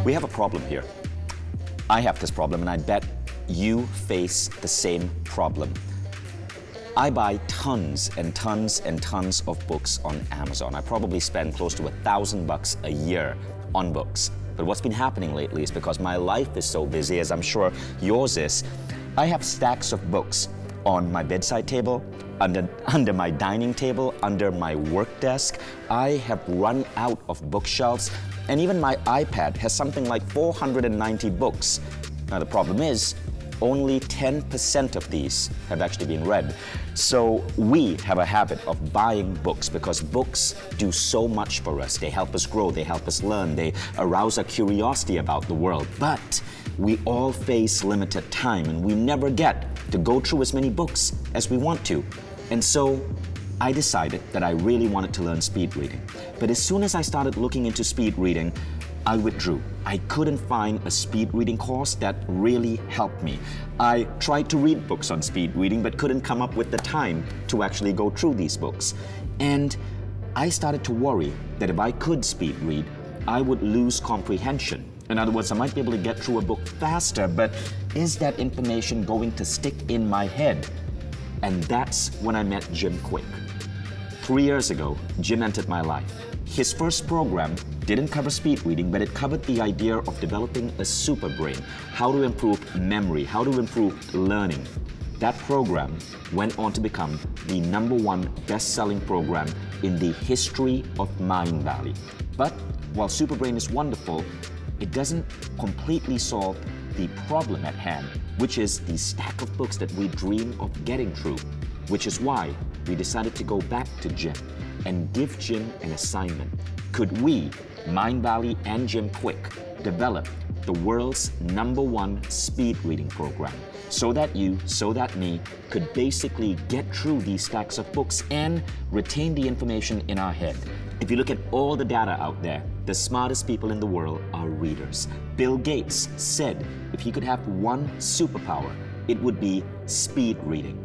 We have a problem here. I have this problem, and I bet you face the same problem. I buy tons and tons and tons of books on Amazon. I probably spend close to $1,000 a year on books. But what's been happening lately is because my life is so busy, as I'm sure yours is, I have stacks of books on my bedside table, under my dining table, under my work desk. I have run out of bookshelves, and even my iPad has something like 490 books. Now the problem is, only 10% of these have actually been read. So we have a habit of buying books because books do so much for us. They help us grow, they help us learn, they arouse our curiosity about the world. But we all face limited time, and we never get to go through as many books as we want to. And so I decided that I really wanted to learn speed reading. But as soon as I started looking into speed reading, I withdrew. I couldn't find a speed reading course that really helped me. I tried to read books on speed reading but couldn't come up with the time to actually go through these books. And I started to worry that if I could speed read, I would lose comprehension. In other words, I might be able to get through a book faster, but is that information going to stick in my head? And that's when I met Jim Kwik. 3 years ago, Jim entered my life. His first program didn't cover speed reading, but it covered the idea of developing a super brain, how to improve memory, how to improve learning. That program went on to become the #1 best-selling program in the history of Mindvalley. But while Superbrain is wonderful, it doesn't completely solve the problem at hand, which is the stack of books that we dream of getting through, which is why we decided to go back to Jim and give Jim an assignment. Could we, Mindvalley and Jim Kwik, develop the world's #1 speed reading program so that you, so that me, could basically get through these stacks of books and retain the information in our head? If you look at all the data out there, the smartest people in the world are readers. Bill Gates said if he could have one superpower, it would be speed reading.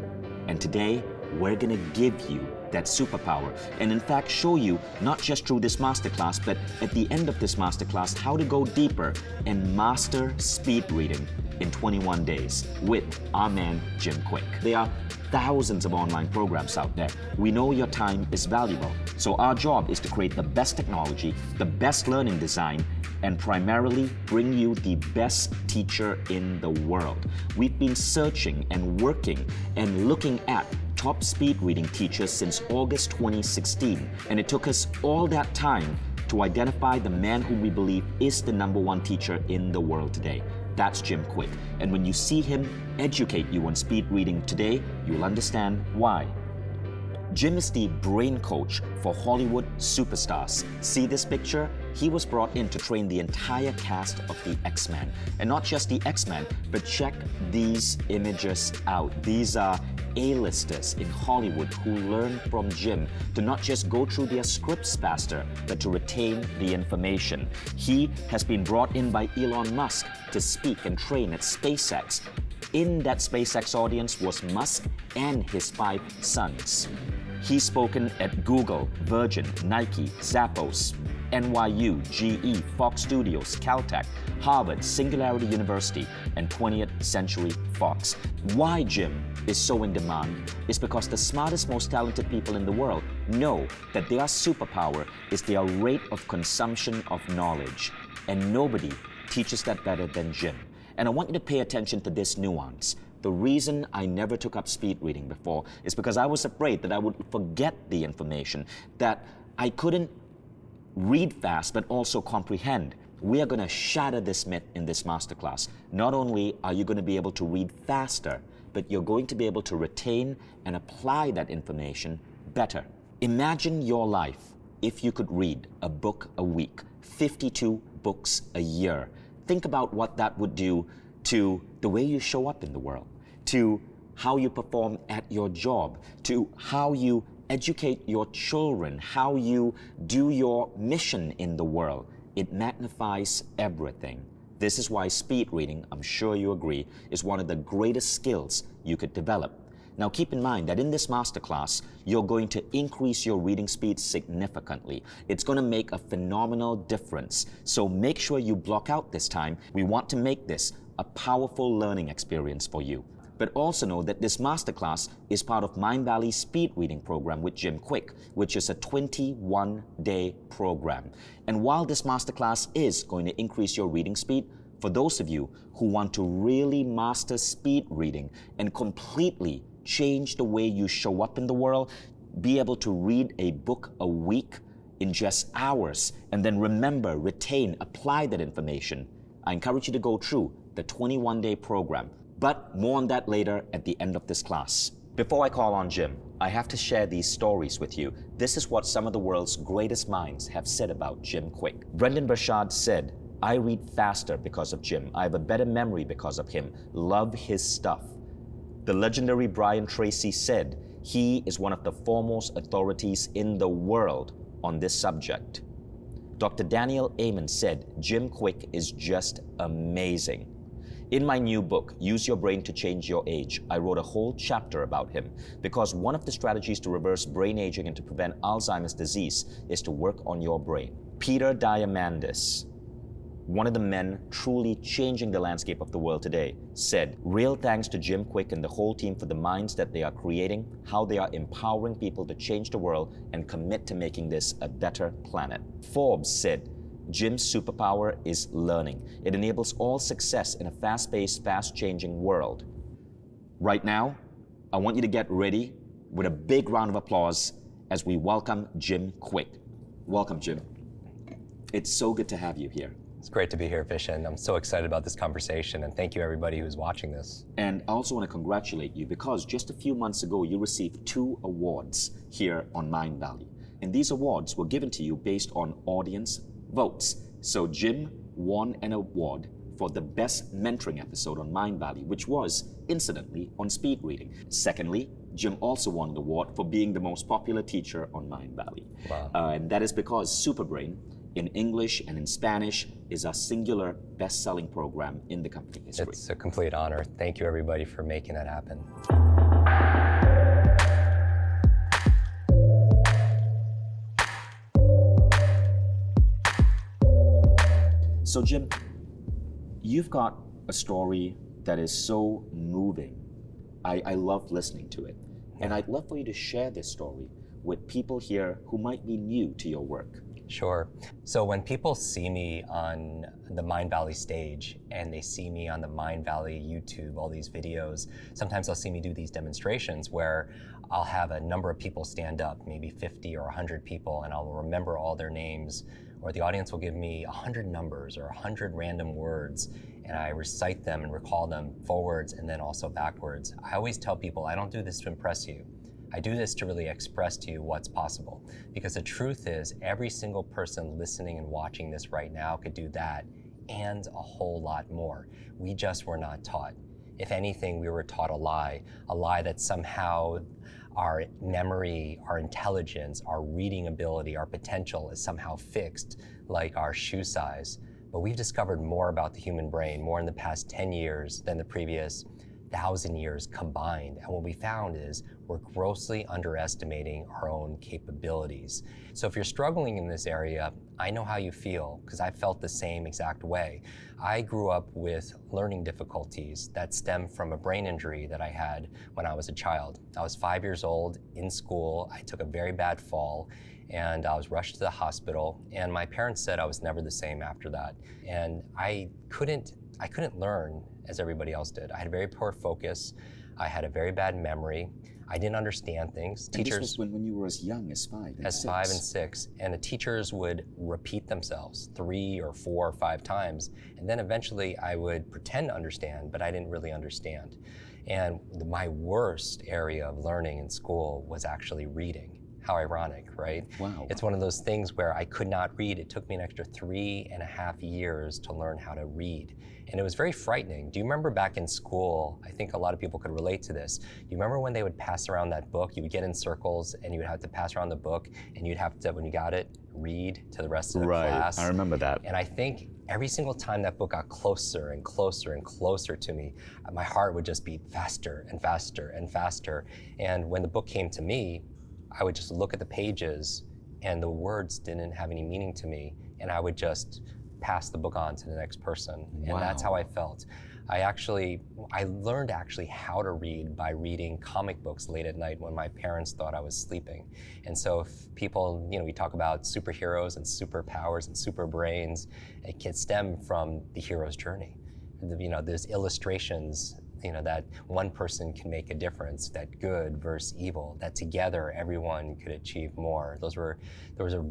And today, we're going to give you that superpower, and in fact show you, not just through this masterclass, but at the end of this masterclass, how to go deeper and master speed reading in 21 days with our man Jim Kwik. There are thousands of online programs out there. We know your time is valuable, so our job is to create the best technology, the best learning design, and primarily bring you the best teacher in the world. We've been searching and working and looking at top speed reading teachers since August 2016, and it took us all that time to identify the man whom we believe is the #1 teacher in the world today. That's Jim Kwik. And when you see him educate you on speed reading today, you'll understand why. Jim is the brain coach for Hollywood superstars. See this picture? He was brought in to train the entire cast of the X-Men. And not just the X-Men, but check these images out. These are A-listers in Hollywood who learn from Jim to not just go through their scripts faster, but to retain the information. He has been brought in by Elon Musk to speak and train at SpaceX. In that SpaceX audience was Musk and his 5 sons. He's spoken at Google, Virgin, Nike, Zappos, NYU, GE, Fox Studios, Caltech, Harvard, Singularity University, and 20th Century Fox. Why Jim is so in demand is because the smartest, most talented people in the world know that their superpower is their rate of consumption of knowledge. And nobody teaches that better than Jim. And I want you to pay attention to this nuance. The reason I never took up speed reading before is because I was afraid that I would forget the information, that I couldn't read fast but also comprehend. We are going to shatter this myth in this masterclass. Not only are you going to be able to read faster, but you're going to be able to retain and apply that information better. Imagine your life if you could read a book a week, 52 books a year. Think about what that would do to the way you show up in the world, to how you perform at your job, to how you educate your children, how you do your mission in the world. It magnifies everything. This is why speed reading, I'm sure you agree, is one of the greatest skills you could develop. Now keep in mind that in this masterclass, you're going to increase your reading speed significantly. It's going to make a phenomenal difference. So make sure you block out this time. We want to make this a powerful learning experience for you. But also know that this masterclass is part of Mindvalley's speed reading program with Jim Kwik, which is a 21-day program. And while this masterclass is going to increase your reading speed, for those of you who want to really master speed reading and completely change the way you show up in the world, be able to read a book a week in just hours, and then remember, retain, apply that information, I encourage you to go through the 21-day program. But more on that later at the end of this class. Before I call on Jim, I have to share these stories with you. This is what some of the world's greatest minds have said about Jim Kwik. Brendan Burchard said, "I read faster because of Jim. I have a better memory because of him. Love his stuff." The legendary Brian Tracy said, "He is one of the foremost authorities in the world on this subject." Dr. Daniel Amen said, "Jim Kwik is just amazing." In my new book, Use Your Brain to Change Your Age, I wrote a whole chapter about him because one of the strategies to reverse brain aging and to prevent Alzheimer's disease is to work on your brain. Peter Diamandis, one of the men truly changing the landscape of the world today, said, "Real thanks to Jim Kwik and the whole team for the minds that they are creating, how they are empowering people to change the world and commit to making this a better planet." Forbes said, "Jim's superpower is learning. It enables all success in a fast-paced, fast-changing world." Right now, I want you to get ready with a big round of applause as we welcome Jim Kwik. Welcome, Jim. It's so good to have you here. It's great to be here, Vishen. I'm so excited about this conversation, and thank you everybody who's watching this. And I also want to congratulate you because just a few months ago, you received 2 awards here on Mindvalley. And these awards were given to you based on audience votes. So Jim won an award for the best mentoring episode on Mindvalley, which was, incidentally, on speed reading. Secondly, Jim also won the award for being the most popular teacher on Mindvalley. Wow. And that is because Superbrain, in English and in Spanish, is a singular best-selling program in the company history. It's a complete honor. Thank you everybody for making that happen. So Jim, you've got a story that is so moving. I love listening to it. And I'd love for you to share this story with people here who might be new to your work. Sure. So when people see me on the Mindvalley stage and they see me on the Mindvalley YouTube, all these videos, sometimes they'll see me do these demonstrations where I'll have a number of people stand up, maybe 50 or 100 people, and I'll remember all their names, or the audience will give me 100 numbers or 100 random words, and I recite them and recall them forwards and then also backwards. I always tell people I don't do this to impress you. I do this to really express to you what's possible. Because the truth is, every single person listening and watching this right now could do that and a whole lot more. We just were not taught. If anything, we were taught a lie that somehow our memory, our intelligence, our reading ability, our potential is somehow fixed, like our shoe size. But we've discovered more about the human brain, more in the past 10 years than the previous 1,000 years combined. And what we found is we're grossly underestimating our own capabilities. So if you're struggling in this area, I know how you feel because I felt the same exact way. I grew up with learning difficulties that stem from a brain injury that I had when I was a child. I was 5 years old in school. I took a very bad fall and I was rushed to the hospital, and my parents said I was never the same after that. And I couldn't learn as everybody else did. I had very poor focus. I had a very bad memory. I didn't understand things. And this was when you were as young as 5 and 6. As 5 and 6. And the teachers would repeat themselves 3 or 4 or 5 times. And then eventually I would pretend to understand, but I didn't really understand. And my worst area of learning in school was actually reading. How ironic, right? Wow. It's one of those things where I could not read. It took me an extra 3.5 years to learn how to read. And it was very frightening. Do you remember back in school, I think a lot of people could relate to this. You remember when they would pass around that book, you would get in circles and you would have to pass around the book and you'd have to, when you got it, read to the rest of the class. I remember that. And I think every single time that book got closer and closer and closer to me, my heart would just beat faster and faster and faster. And when the book came to me, I would just look at the pages and the words didn't have any meaning to me. And I would just pass the book on to the next person. Wow. And that's how I felt. I learned actually how to read by reading comic books late at night when my parents thought I was sleeping. And so if people, we talk about superheroes and superpowers and super brains, it can stem from the hero's journey. There's illustrations, that one person can make a difference, that good versus evil, that together everyone could achieve more. Those were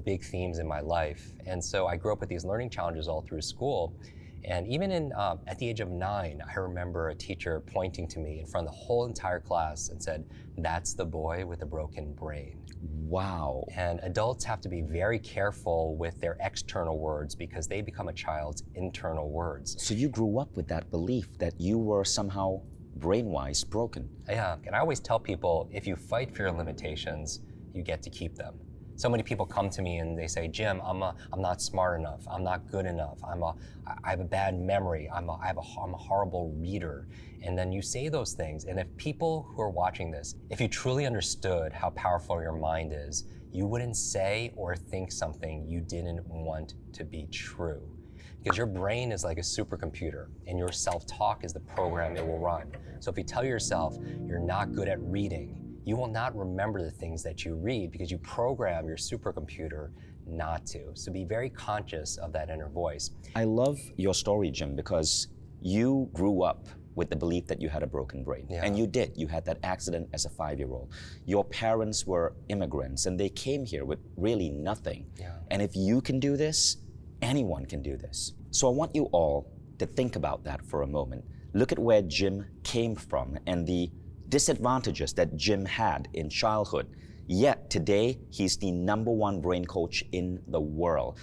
big themes in my life. And so I grew up with these learning challenges all through school. And even at the age of 9, I remember a teacher pointing to me in front of the whole entire class and said, "That's the boy with a broken brain." Wow. And adults have to be very careful with their external words because they become a child's internal words. So you grew up with that belief that you were somehow brain-wise broken. Yeah, and I always tell people, if you fight for your limitations, you get to keep them. So many people come to me and they say, "Jim, I'm not smart enough. I'm not good enough. I have a bad memory. I'm a horrible reader." And then you say those things. And if people who are watching this, if you truly understood how powerful your mind is, you wouldn't say or think something you didn't want to be true. Because your brain is like a supercomputer and your self-talk is the program it will run. So if you tell yourself you're not good at reading, you will not remember the things that you read because you program your supercomputer not to. So be very conscious of that inner voice. I love your story, Jim, because you grew up with the belief that you had a broken brain. Yeah. And you did. You had that accident as a 5-year-old. Your parents were immigrants and they came here with really nothing. Yeah. And if you can do this, anyone can do this. So I want you all to think about that for a moment. Look at where Jim came from and the disadvantages that Jim had in childhood. Yet today, he's the #1 brain coach in the world.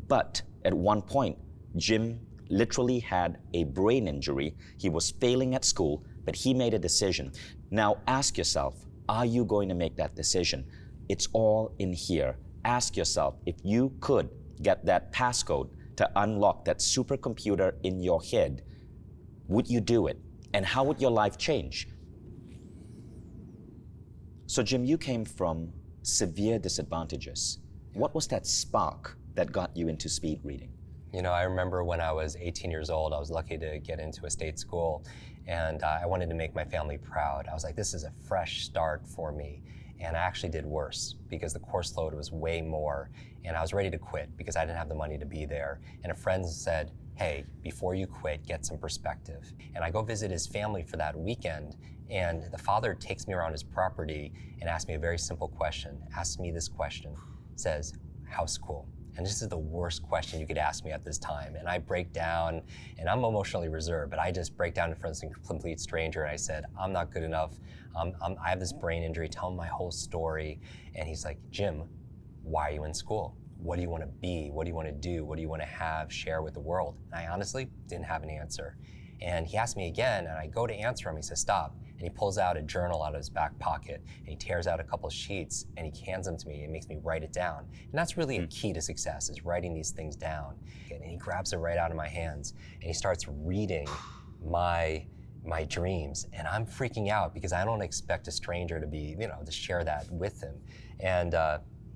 But at one point, Jim literally had a brain injury. He was failing at school, but he made a decision. Now ask yourself, are you going to make that decision? It's all in here. Ask yourself, if you could get that passcode to unlock that supercomputer in your head, would you do it? And how would your life change? So Jim, you came from severe disadvantages. What was that spark that got you into speed reading? I remember when I was 18 years old, I was lucky to get into a state school, and I wanted to make my family proud. I was like, this is a fresh start for me. And I actually did worse because the course load was way more, and I was ready to quit because I didn't have the money to be there. And a friend said, "Hey, before you quit, get some perspective." And I go visit his family for that weekend, and the father takes me around his property and asks me a very simple question. Asks me this question, says, "How's school?" And this is the worst question you could ask me at this time. And I break down, and I'm emotionally reserved, but I just break down in front of some complete stranger, and I said, "I'm not good enough. I have this brain injury." Tell him my whole story. And he's like, "Jim, why are you in school? What do you want to be? What do you want to do? What do you want to have, share with the world?" And I honestly didn't have an answer. And he asked me again, and I go to answer him. He says, "Stop." And he pulls out a journal out of his back pocket, and he tears out a couple sheets, and he hands them to me and makes me write it down. And that's really a key to success, is writing these things down. And he grabs it right out of my hands, and he starts reading my dreams. And I'm freaking out because I don't expect a stranger to be, to share that with him. And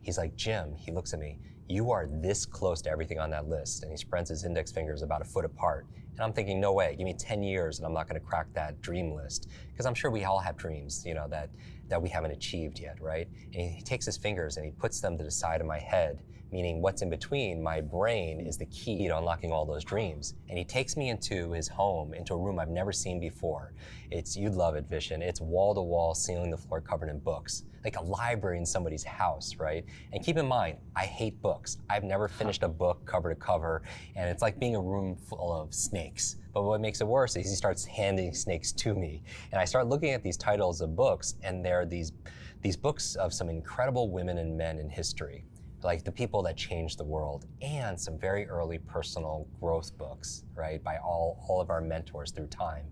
he's like, "Jim," he looks at me, "you are this close to everything on that list." And he spreads his index fingers about a foot apart. And I'm thinking, no way, give me 10 years and I'm not gonna crack that dream list. Because I'm sure we all have dreams, that we haven't achieved yet, right? And he takes his fingers and he puts them to the side of my head, meaning what's in between my brain is the key to unlocking all those dreams. And he takes me into his home, into a room I've never seen before. You'd love it, Vishen. It's wall-to-wall, ceiling to floor covered in books, like a library in somebody's house, right? And keep in mind, I hate books. I've never finished a book cover to cover, and it's like being a room full of snakes. But what makes it worse is he starts handing snakes to me. And I start looking at these titles of books, and they're these books of some incredible women and men in history, like the people that changed the world, and some very early personal growth books, right, by all of our mentors through time.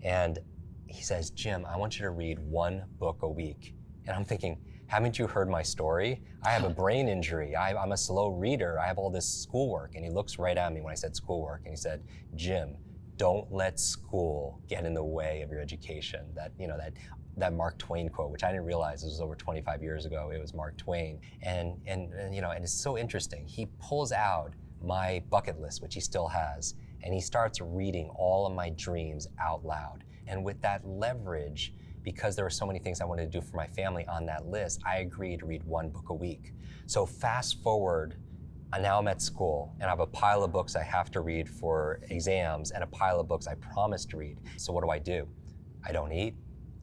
And he says, "Jim, I want you to read one book a week." And I'm thinking, haven't you heard my story? I have a brain injury. I'm a slow reader. I have all this schoolwork. And he looks right at me when I said schoolwork, and he said, Jim, don't let school get in the way of your education. That Mark Twain quote, which I didn't realize this was over 25 years ago. It was Mark Twain. And it's so interesting. He pulls out my bucket list, which he still has, and he starts reading all of my dreams out loud. And with that leverage, because there were so many things I wanted to do for my family on that list, I agreed to read 1 book a week. So fast forward, now I'm at school and I have a pile of books I have to read for exams and a pile of books I promised to read. So what do? I don't eat,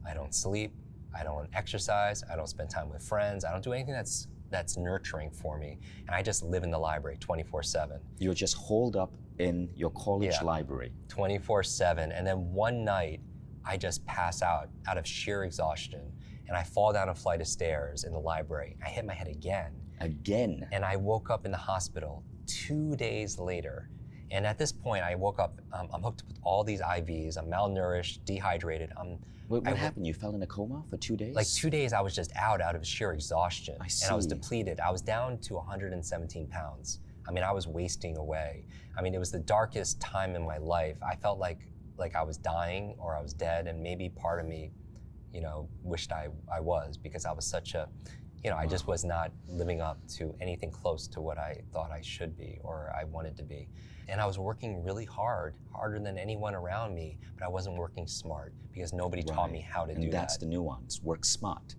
I don't sleep, I don't exercise, I don't spend time with friends, I don't do anything that's nurturing for me. And I just live in the library 24/7. You're just holed up in your college library. 24/7. And then one night, I just pass out of sheer exhaustion. And I fall down a flight of stairs in the library. I hit my head again. Again? And I woke up in the hospital 2 days later. And at this point, I woke up, I'm hooked with all these IVs, I'm malnourished, dehydrated. What happened? You fell in a coma for 2 days? Like 2 days, I was just out of sheer exhaustion. I see. And I was depleted. I was down to 117 pounds. I mean, I was wasting away. I mean, it was the darkest time in my life. I felt like I was dying or I was dead, and maybe part of me, wished I was, because I was such a, I just was not living up to anything close to what I thought I should be or I wanted to be. And I was working really hard, harder than anyone around me, but I wasn't working smart because nobody taught me how to do that. And that's the nuance, work smart.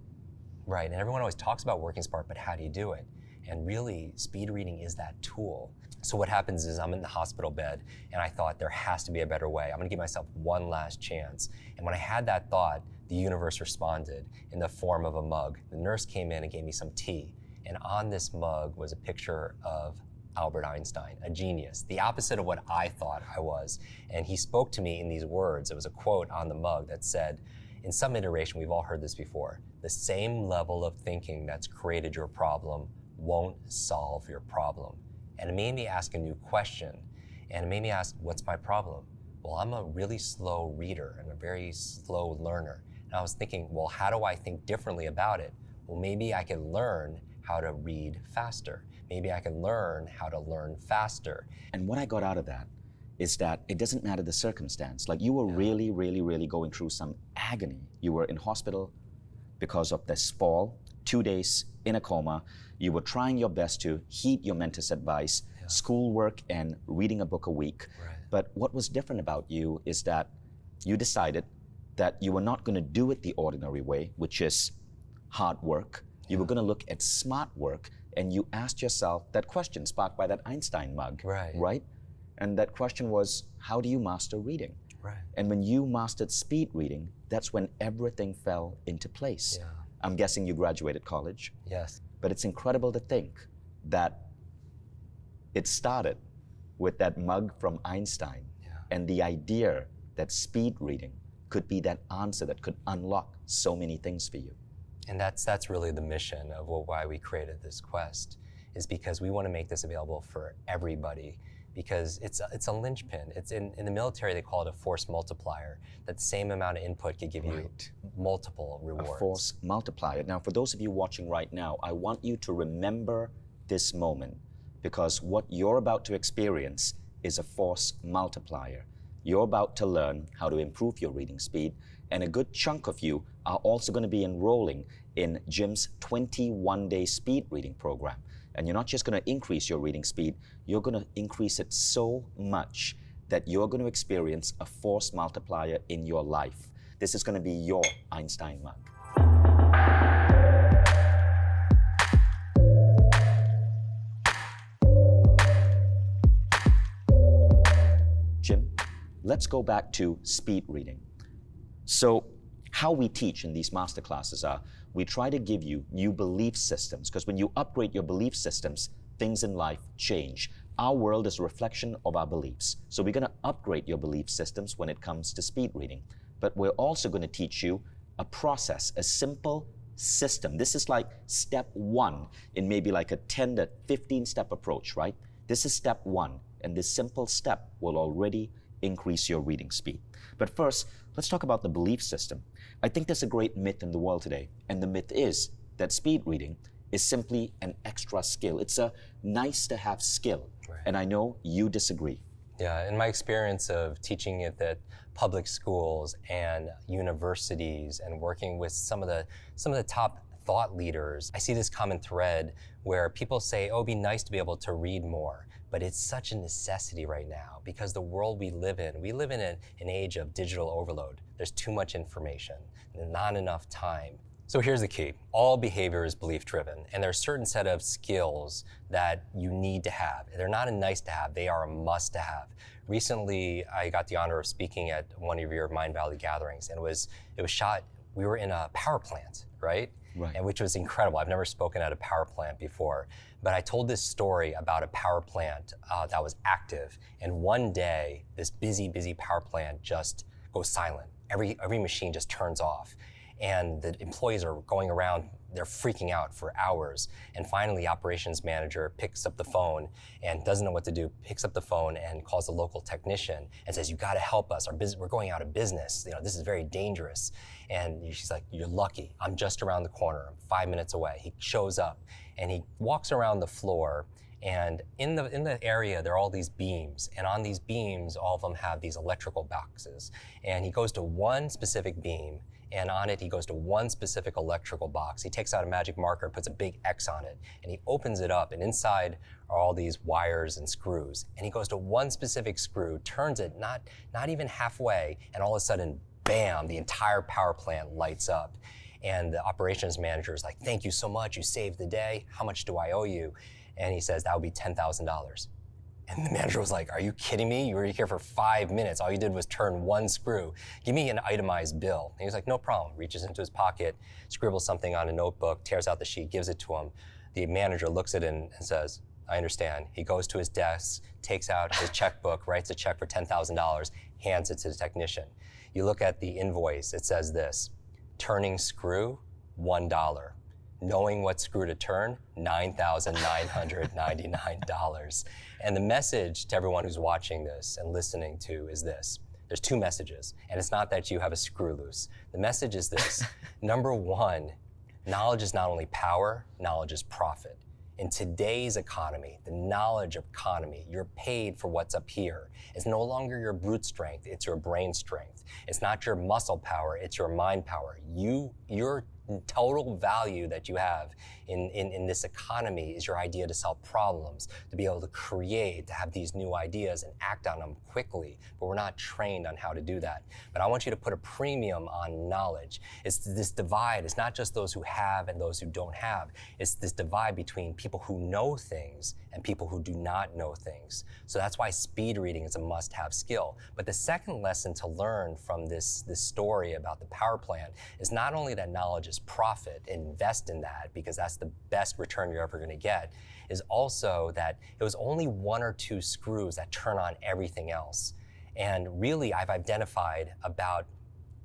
Right, and everyone always talks about working smart, but how do you do it? And really, speed reading is that tool. So what happens is I'm in the hospital bed and I thought there has to be a better way. I'm gonna give myself one last chance. And when I had that thought, the universe responded in the form of a mug. The nurse came in and gave me some tea. And on this mug was a picture of Albert Einstein, a genius, the opposite of what I thought I was. And he spoke to me in these words. It was a quote on the mug that said, in some iteration, we've all heard this before, the same level of thinking that's created your problem won't solve your problem. And it made me ask a new question. And it made me ask, what's my problem? Well, I'm a really slow reader. I'm a very slow learner. And I was thinking, well, how do I think differently about it? Well, maybe I can learn how to read faster. Maybe I can learn how to learn faster. And what I got out of that is that it doesn't matter the circumstance. Like you were really, really, really going through some agony. You were in hospital because of this fall, 2 days in a coma. You were trying your best to heed your mentor's advice, schoolwork and reading a book a week. Right. But what was different about you is that you decided that you were not going to do it the ordinary way, which is hard work. You were going to look at smart work, and you asked yourself that question sparked by that Einstein mug, right? And that question was, how do you master reading? Right. And when you mastered speed reading, that's when everything fell into place. Yeah. I'm guessing you graduated college. Yes. But it's incredible to think that it started with that mug from Einstein and the idea that speed reading could be that answer that could unlock so many things for you. And that's really the mission of why we created this quest, is because we want to make this available for everybody, because it's a linchpin. It's in the military, they call it a force multiplier. That same amount of input could give you multiple rewards. A force multiplier. Now, for those of you watching right now, I want you to remember this moment, because what you're about to experience is a force multiplier. You're about to learn how to improve your reading speed, and a good chunk of you are also going to be enrolling in Jim's 21-day speed reading program. And you're not just going to increase your reading speed, you're going to increase it so much that you're going to experience a force multiplier in your life. This is going to be your Einstein mug. Jim, let's go back to speed reading. So how we teach in these masterclasses are, we try to give you new belief systems, because when you upgrade your belief systems, things in life change. Our world is a reflection of our beliefs. So we're going to upgrade your belief systems when it comes to speed reading. But we're also going to teach you a process, a simple system. This is like step one in maybe like a 10 to 15 step approach, right? This is step one, and this simple step will already increase your reading speed. But first, let's talk about the belief system. I think there's a great myth in the world today, and the myth is that speed reading is simply an extra skill. It's a nice to have skill. Right. And I know you disagree. Yeah, in my experience of teaching it at public schools and universities and working with some of the top thought leaders, I see this common thread where people say, oh, it'd be nice to be able to read more. But it's such a necessity right now because the world we live in an age of digital overload. There's too much information, not enough time. So here's the key. All behavior is belief-driven, and there are a certain set of skills that you need to have. They're not a nice to have, they are a must to have. Recently, I got the honor of speaking at one of your Mindvalley gatherings, and it was shot, we were in a power plant, right? Right. And which was incredible. I've never spoken at a power plant before, but I told this story about a power plant that was active, and one day, this busy power plant just goes silent. Every machine just turns off. And the employees are going around, they're freaking out for hours. And finally, the operations manager picks up the phone and doesn't know what to do, picks up the phone and calls the local technician and says, you gotta help us, we're going out of business. This is very dangerous. And she's like, you're lucky, I'm just around the corner, I'm 5 minutes away. He shows up and he walks around the floor, and in the area, there are all these beams. And on these beams, all of them have these electrical boxes. And he goes to one specific beam, and on it, he goes to one specific electrical box. He takes out a magic marker, puts a big X on it, and he opens it up, and inside are all these wires and screws. And he goes to one specific screw, turns it not even halfway, and all of a sudden, bam, the entire power plant lights up. And the operations manager is like, thank you so much, you saved the day. How much do I owe you? And he says, that would be $10,000. And the manager was like, are you kidding me? You were here for 5 minutes. All you did was turn one screw. Give me an itemized bill. And he was like, no problem. Reaches into his pocket, scribbles something on a notebook, tears out the sheet, gives it to him. The manager looks at it and says, I understand. He goes to his desk, takes out his checkbook, writes a check for $10,000, hands it to the technician. You look at the invoice, it says this, turning screw, $1. Knowing what screw to turn, $9,999. And the message to everyone who's watching this and listening to is this. There's two messages, and it's not that you have a screw loose. The message is this. Number one, knowledge is not only power, knowledge is profit. In today's economy, the knowledge economy, you're paid for what's up here. It's no longer your brute strength, it's your brain strength. It's not your muscle power, it's your mind power. Your total value that you have in this economy is your idea to solve problems, to be able to create, to have these new ideas and act on them quickly, but we're not trained on how to do that. But I want you to put a premium on knowledge. It's this divide. It's not just those who have and those who don't have. It's this divide between people who know things and people who do not know things. So that's why speed reading is a must-have skill. But the second lesson to learn from this story about the power plant is not only that knowledge is profit, invest in that because that's the best return you're ever going to get, is also that it was only one or two screws that turn on everything else. And really, I've identified about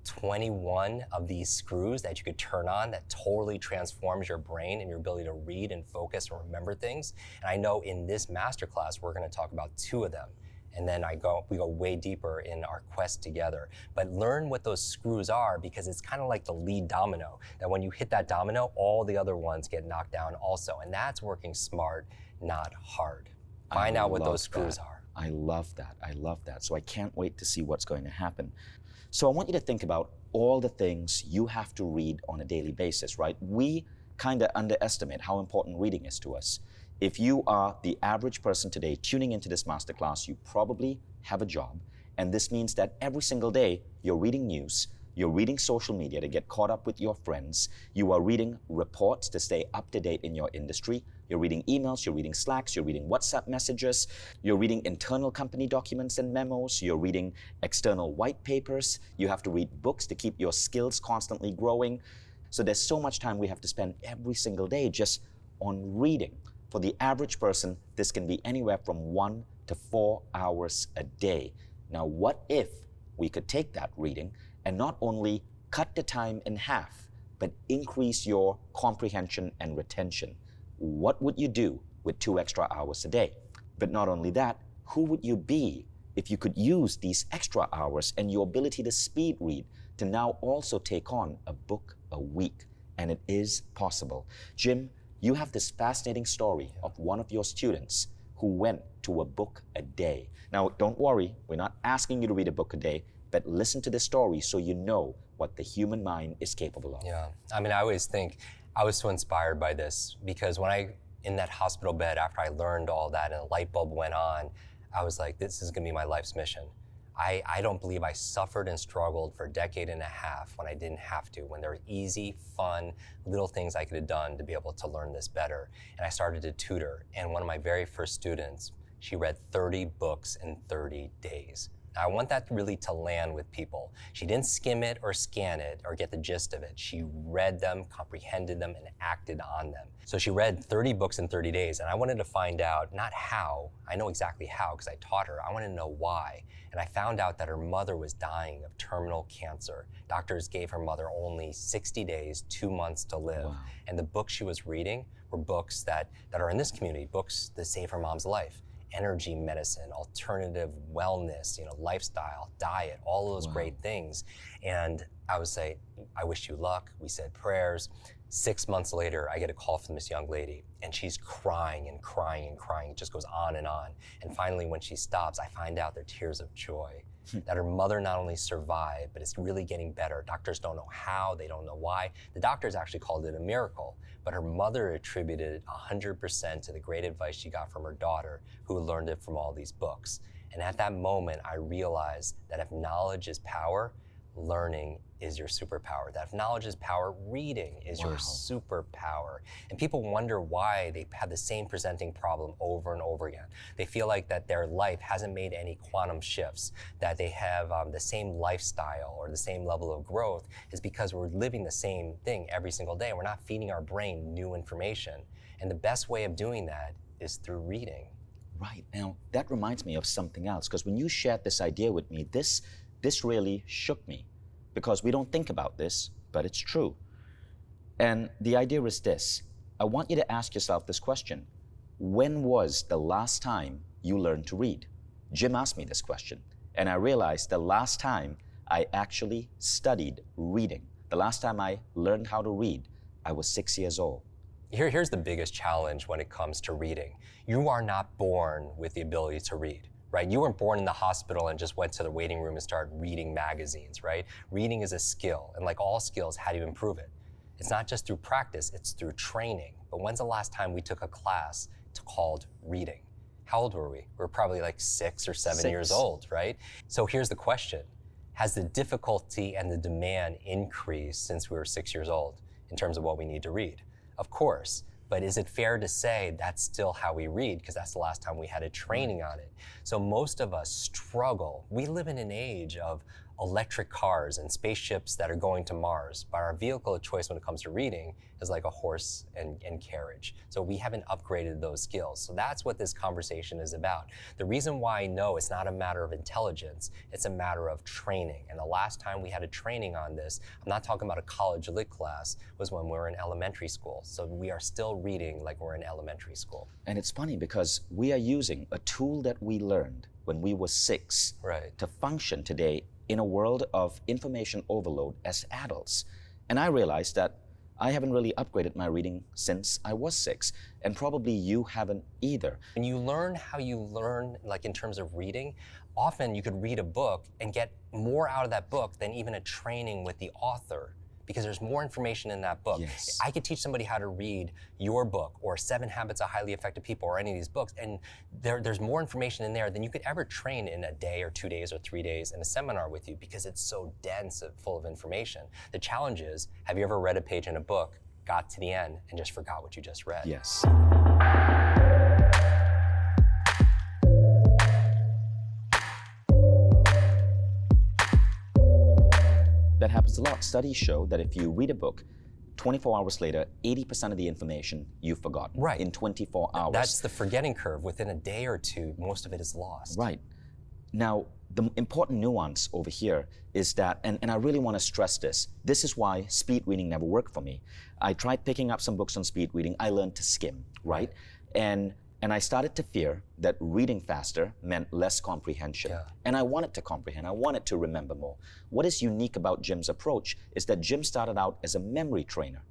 21 of these screws that you could turn on that totally transforms your brain and your ability to read and focus and remember things. And I know in this masterclass, we're going to talk about 2 of them. And then we go way deeper in our quest together. But learn what those screws are because it's kind of like the lead domino, that when you hit that domino, all the other ones get knocked down also. And that's working smart, not hard. Find out what those screws are. I love that. I love that. So I can't wait to see what's going to happen. So I want you to think about all the things you have to read on a daily basis, right? We kind of underestimate how important reading is to us. If you are the average person today tuning into this masterclass, you probably have a job. And this means that every single day you're reading news, you're reading social media to get caught up with your friends, you are reading reports to stay up to date in your industry, you're reading emails, you're reading Slacks, you're reading WhatsApp messages, you're reading internal company documents and memos, you're reading external white papers, you have to read books to keep your skills constantly growing. So there's so much time we have to spend every single day just on reading. For the average person, this can be anywhere from 1 to 4 hours a day. Now, what if we could take that reading and not only cut the time in half, but increase your comprehension and retention? What would you do with 2 extra hours a day? But not only that, who would you be if you could use these extra hours and your ability to speed read to now also take on a book a week? and it is possible. Jim, you have this fascinating story of one of your students who went to a book a day. Now, don't worry, we're not asking you to read a book a day, but listen to this story so you know what the human mind is capable of. Yeah, I mean, I always think I was so inspired by this because when in that hospital bed after I learned all that and a light bulb went on, I was like, this is gonna be my life's mission. I don't believe I suffered and struggled for a decade and a half when I didn't have to, when there were easy, fun, little things I could have done to be able to learn this better. And I started to tutor. And one of my very first students, she read 30 books in 30 days. Now, I want that really to land with people. She didn't skim it or scan it or get the gist of it. She read them, comprehended them, and acted on them. So she read 30 books in 30 days, and I wanted to find out, not how, I know exactly how because I taught her, I wanted to know why. And I found out that her mother was dying of terminal cancer. Doctors gave her mother only 60 days, 2 months to live. Wow. And the books she was reading were books that are in this community, books that save her mom's life. Energy medicine, alternative wellness, lifestyle, diet, all those great things. And I would say, I wish you luck. We said prayers. 6 months later, I get a call from this young lady, and she's crying and crying and crying. It just goes on and on. And finally, when she stops, I find out they're tears of joy. That her mother not only survived, but it's really getting better. Doctors don't know how, they don't know why. The doctors actually called it a miracle, but her mother attributed 100% to the great advice she got from her daughter, who learned it from all these books. And at that moment, I realized that if knowledge is power, learning is your superpower. That if knowledge is power, reading is your superpower. And people wonder why they have the same presenting problem over and over again. They feel like that their life hasn't made any quantum shifts, that they have the same lifestyle or the same level of growth is because we're living the same thing every single day. We're not feeding our brain new information. And the best way of doing that is through reading. Right. Now, that reminds me of something else, because when you shared this idea with me, this really shook me, because we don't think about this, but it's true. And the idea is this. I want you to ask yourself this question. When was the last time you learned to read? Jim asked me this question, and I realized the last time I actually studied reading, the last time I learned how to read, I was 6 years old. Here's the biggest challenge when it comes to reading. You are not born with the ability to read. Right? You weren't born in the hospital and just went to the waiting room and started reading magazines, right? Reading is a skill, and like all skills, how do you improve it? It's not just through practice, it's through training. But when's the last time we took a class called reading? How old were we? We were probably like 6 or 7 years old, right? So here's the question. Has the difficulty and the demand increased since we were 6 years old in terms of what we need to read? Of course. But is it fair to say that's still how we read, because that's the last time we had a training on it? So most of us struggle. We live in an age of electric cars and spaceships that are going to Mars, but our vehicle of choice when it comes to reading is like a horse and carriage. So we haven't upgraded those skills. So that's what this conversation is about. The reason why I know it's not a matter of intelligence, it's a matter of training. And the last time we had a training on this, I'm not talking about a college lit class, was when we were in elementary school. So we are still reading like we're in elementary school. And it's funny because we are using a tool that we learned when we were 6 to function today in a world of information overload as adults. And I realized that I haven't really upgraded my reading since I was 6, and probably you haven't either. When you learn how you learn, like in terms of reading, often you could read a book and get more out of that book than even a training with the author, because there's more information in that book. Yes. I could teach somebody how to read your book or 7 Habits of Highly Effective People or any of these books, and there's more information in there than you could ever train in a day or 2 days or 3 days in a seminar with you, because it's so dense and full of information. The challenge is, have you ever read a page in a book, got to the end, and just forgot what you just read? Yes. That happens a lot. Studies show that if you read a book, 24 hours later, 80% of the information you've forgotten in 24 hours. That's the forgetting curve. Within a day or two, most of it is lost. Right. Now, the important nuance over here is that, and I really want to stress this is why speed reading never worked for me. I tried picking up some books on speed reading. I learned to skim, right? And I started to fear that reading faster meant less comprehension. Yeah. And I wanted to comprehend. I wanted to remember more. What is unique about Jim's approach is that Jim started out as a memory trainer.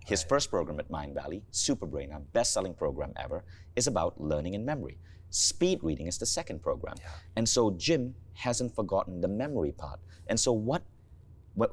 His first program at Mindvalley, Superbrain, our best-selling program ever, is about learning and memory. Speed reading is the second program. And so Jim hasn't forgotten the memory part. And so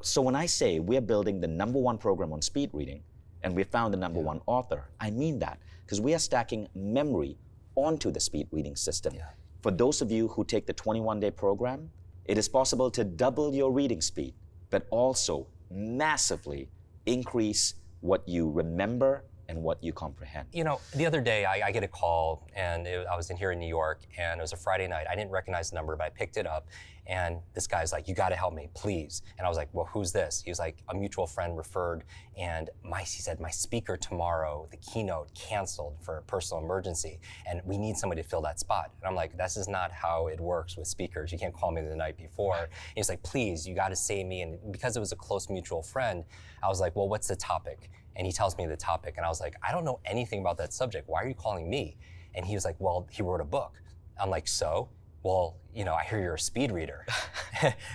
so when I say we're building the #1 program on speed reading, and we found the #1 author, I mean that, because we are stacking memory onto the speed reading system. For those of you who take the 21-day program, it is possible to double your reading speed, but also massively increase what you remember and what you comprehend. You know, the other day I get a call, and I was here in New York, and it was a Friday night. I didn't recognize the number, but I picked it up, and this guy's like, "You got to help me, please." And I was like, "Well, who's this?" He was like, "A mutual friend referred, and he said, my speaker tomorrow, the keynote canceled for a personal emergency, and we need somebody to fill that spot." And I'm like, "This is not how it works with speakers. You can't call me the night before." And he's like, "Please, you got to save me." And because it was a close mutual friend, I was like, "Well, what's the topic?" And he tells me the topic, and I was like, "I don't know anything about that subject. Why are you calling me?" And he was like, "Well, he wrote a book." I'm like, "So?" "Well, you know, I hear you're a speed reader."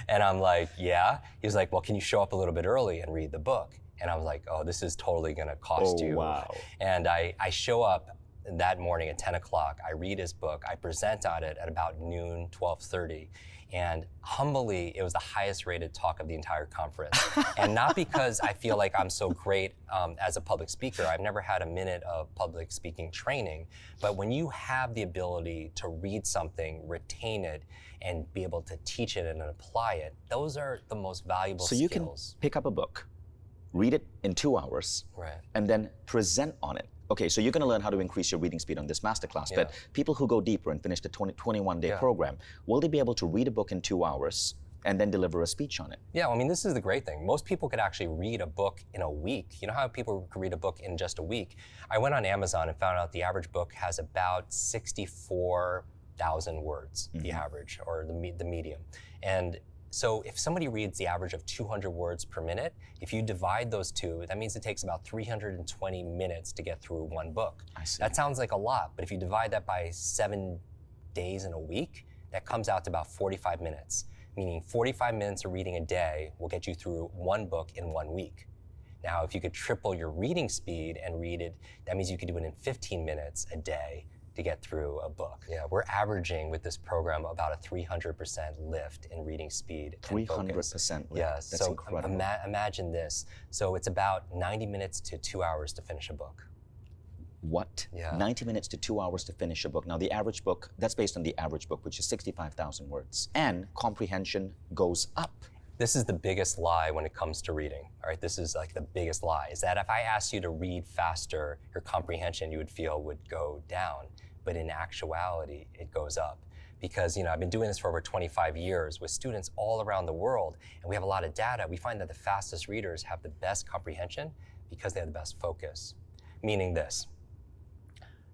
And I'm like, "Yeah." He was like, "Well, can you show up a little bit early and read the book?" And I was like, "Oh, this is totally gonna cost you." Wow. And I show up that morning at 10 o'clock. I read his book. I present on it at about noon, 12:30. And humbly, it was the highest rated talk of the entire conference. And not because I feel like I'm so great as a public speaker. I've never had a minute of public speaking training. But when you have the ability to read something, retain it, and be able to teach it and apply it, those are the most valuable skills. So you can pick up a book, read it in 2 hours, and then present on it. Okay, so you're going to learn how to increase your reading speed on this masterclass, but people who go deeper and finish the 21-day program, will they be able to read a book in 2 hours and then deliver a speech on it? Yeah, I mean, this is the great thing. Most people could actually read a book in a week. You know how people can read a book in just a week? I went on Amazon and found out the average book has about 64,000 words, the average, or the medium. And so if somebody reads the average of 200 words per minute, if you divide those two, that means it takes about 320 minutes to get through one book. I see. That sounds like a lot, but if you divide that by 7 days in a week, that comes out to about 45 minutes, meaning 45 minutes of reading a day will get you through one book in 1 week. Now, if you could triple your reading speed and read it, that means you could do it in 15 minutes a day to get through a book. Yeah, we're averaging with this program about a 300% lift in reading speed and focus. 300% lift. Yes, That's so incredible. Imagine this. So it's about 90 minutes to 2 hours to finish a book. What? Yeah. 90 minutes to 2 hours to finish a book. Now the average book, that's based on the average book, which is 65,000 words. And comprehension goes up. This is the biggest lie when it comes to reading, all right? This is like the biggest lie, is that if I asked you to read faster, your comprehension, you would feel, would go down. But in actuality, it goes up. Because, you know, I've been doing this for over 25 years with students all around the world, and we have a lot of data. We find that the fastest readers have the best comprehension because they have the best focus. Meaning this,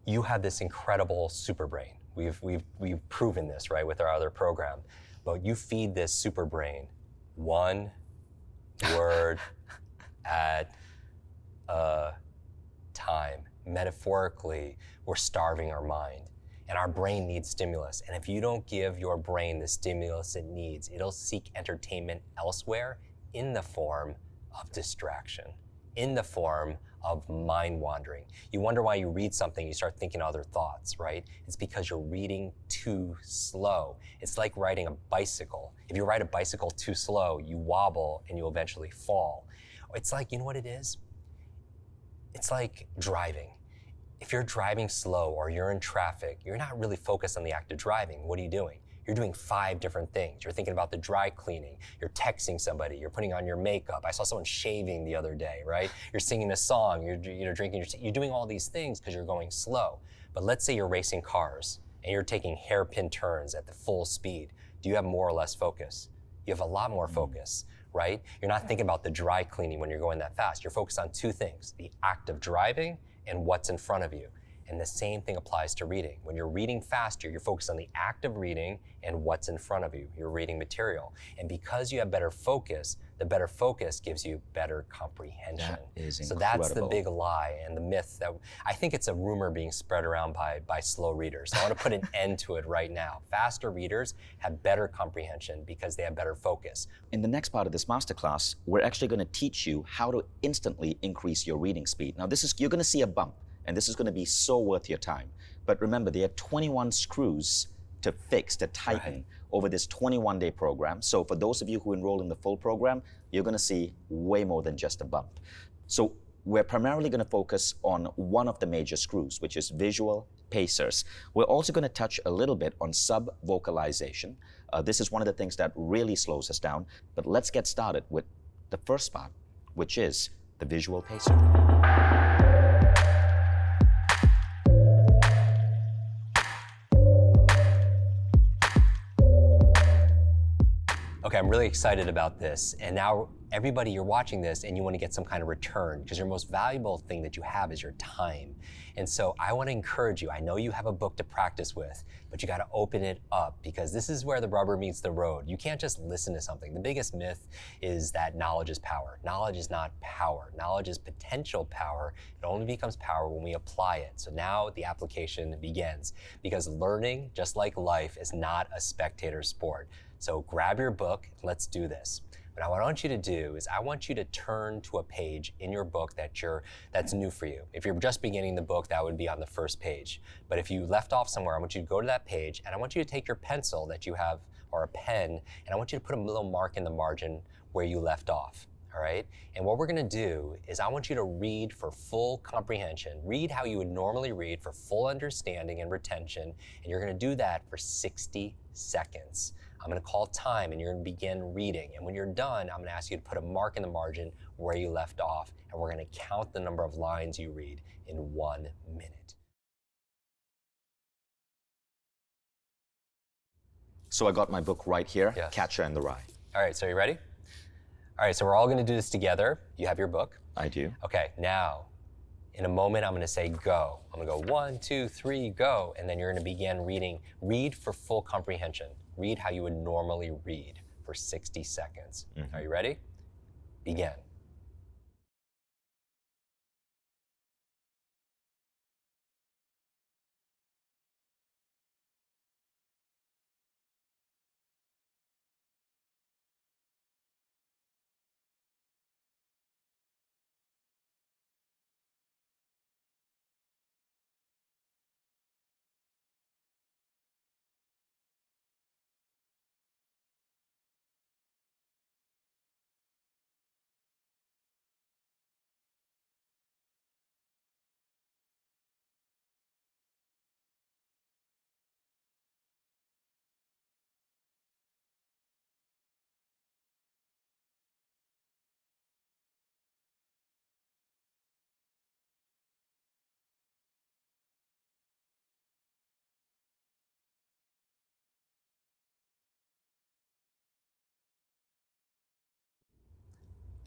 you have this incredible super brain. We've proven this, right, with our other program. But you feed this super brain one word at a time. Metaphorically, we're starving our mind, and our brain needs stimulus. And if you don't give your brain the stimulus it needs, it'll seek entertainment elsewhere in the form of distraction, in the form of mind wandering. You wonder why you read something, you start thinking other thoughts, right? It's because you're reading too slow. It's like riding a bicycle. If you ride a bicycle too slow, you wobble and you eventually fall. It's like, you know what it is? It's like driving. If you're driving slow or you're in traffic, you're not really focused on the act of driving. What are you doing? You're doing 5 different things. You're thinking about the dry cleaning. You're texting somebody. You're putting on your makeup. I saw someone shaving the other day, right? You're singing a song. You're drinking. You're doing all these things because you're going slow. But let's say you're racing cars and you're taking hairpin turns at the full speed. Do you have more or less focus? You have a lot more focus, right? You're not thinking about the dry cleaning when you're going that fast. You're focused on 2 things, the act of driving and what's in front of you. And the same thing applies to reading. When you're reading faster, you're focused on the act of reading and what's in front of you. You're reading material. And because you have better focus, the better focus gives you better comprehension. That is so incredible. that's the big lie and the myth that I think it's a rumor being spread around by slow readers. So I want to put an end to it right now. Faster readers have better comprehension because they have better focus. In the next part of this masterclass, we're actually going to teach you how to instantly increase your reading speed. Now, you're going to see a bump, and this is going to be so worth your time. But remember, there are 21 screws to fix, to tighten over this 21-day program. So for those of you who enroll in the full program, you're going to see way more than just a bump. So we're primarily going to focus on one of the major screws, which is visual pacers. We're also going to touch a little bit on sub-vocalization. This is one of the things that really slows us down. But let's get started with the first part, which is the visual pacer. Okay, I'm really excited about this. And now everybody, you're watching this and you want to get some kind of return because your most valuable thing that you have is your time. And so I want to encourage you. I know you have a book to practice with, but you got to open it up because this is where the rubber meets the road. You can't just listen to something. The biggest myth is that knowledge is power. Knowledge is not power. Knowledge is potential power. It only becomes power when we apply it. So now the application begins because learning, just like life, is not a spectator sport. So grab your book, let's do this. But what I want you to do is I want you to turn to a page in your book that's new for you. If you're just beginning the book, that would be on the first page. But if you left off somewhere, I want you to go to that page and I want you to take your pencil that you have or a pen and I want you to put a little mark in the margin where you left off. All right? And what we're going to do is I want you to read for full comprehension. Read how you would normally read for full understanding and retention. And you're going to do that for 60 seconds. I'm going to call time and you're going to begin reading. And when you're done, I'm going to ask you to put a mark in the margin where you left off. And we're going to count the number of lines you read in 1 minute. So I got my book right here, Yes. Catcher in the Rye. All right, so are you ready? All right, so we're all going to do this together. You have your book. I do. Okay, now, in a moment, I'm going to say go. I'm going to go 1, 2, 3, go. And then you're going to begin reading. Read for full comprehension. Read how you would normally read for 60 seconds. Are you ready? Begin.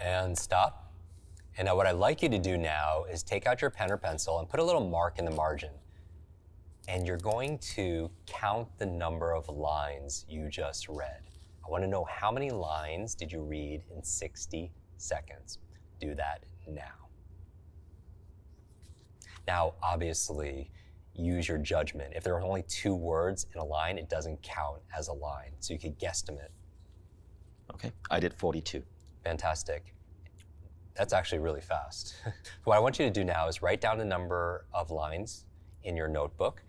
And stop. And now what I'd like you to do now is take out your pen or pencil and put a little mark in the margin. And you're going to count the number of lines you just read. I want to know how many lines did you read in 60 seconds. Do that now. Now, obviously, use your judgment. If there are only 2 words in a line, it doesn't count as a line. So you could guesstimate. Okay, I did 42. Fantastic. That's actually really fast. What I want you to do now is write down the number of lines in your notebook.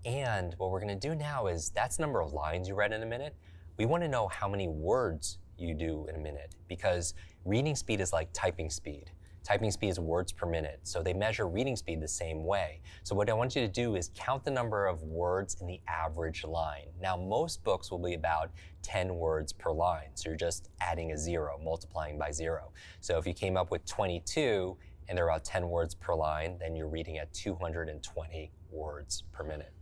And what we're going to do now is that's the number of lines you read in a minute. We want to know how many words you do in a minute because reading speed is like typing speed. Typing speed is words per minute, so they measure reading speed the same way. So what I want you to do is count the number of words in the average line. Now, most books will be about 10 words per line, so you're just adding a 0, multiplying by 0. So if you came up with 22 and there are about 10 words per line, then you're reading at 220 words per minute.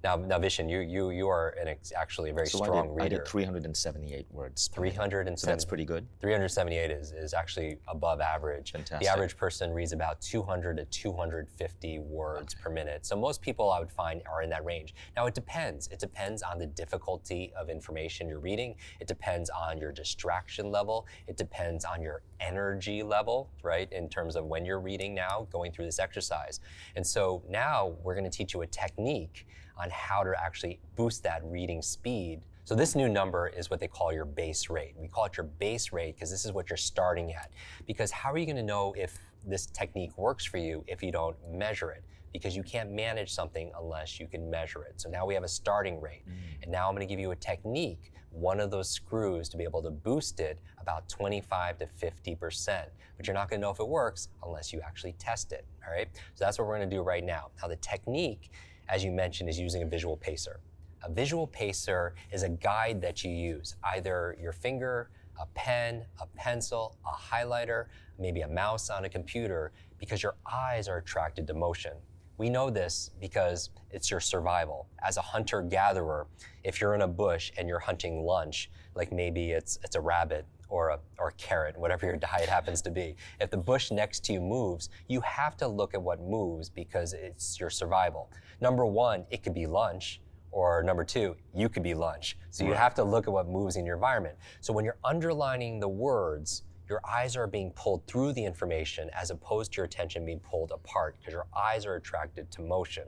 Now Vishen, you are actually a very strong I reader. did 378 words. 370. So that's pretty good. 378 is actually above average. Fantastic. The average person reads about 200 to 250 words per minute. So most people, I would find, are in that range. Now it depends. It depends on the difficulty of information you're reading. It depends on your distraction level. It depends on your energy level, right? In terms of when you're reading now, going through this exercise. And so now we're going to teach you a technique on how to actually boost that reading speed. So this new number is what they call your base rate. We call it your base rate because this is what you're starting at. Because how are you going to know if this technique works for you if you don't measure it? Because you can't manage something unless you can measure it. So now we have a starting rate. And now I'm going to give you a technique, one of those screws, to be able to boost it about 25 to 50%. But you're not going to know if it works unless you actually test it. All right? So that's what we're going to do right now. Now the technique, as you mentioned, is using a visual pacer. A visual pacer is a guide that you use, either your finger, a pen, a pencil, a highlighter, maybe a mouse on a computer, because your eyes are attracted to motion. We know this because it's your survival. As a hunter-gatherer, if you're in a bush and you're hunting lunch, like maybe it's a rabbit or a carrot, whatever your diet happens to be. If the bush next to you moves, you have to look at what moves because it's your survival. Number one, it could be lunch, or number two, you could be lunch. So you have to look at what moves in your environment. So when you're underlining the words, your eyes are being pulled through the information as opposed to your attention being pulled apart because your eyes are attracted to motion.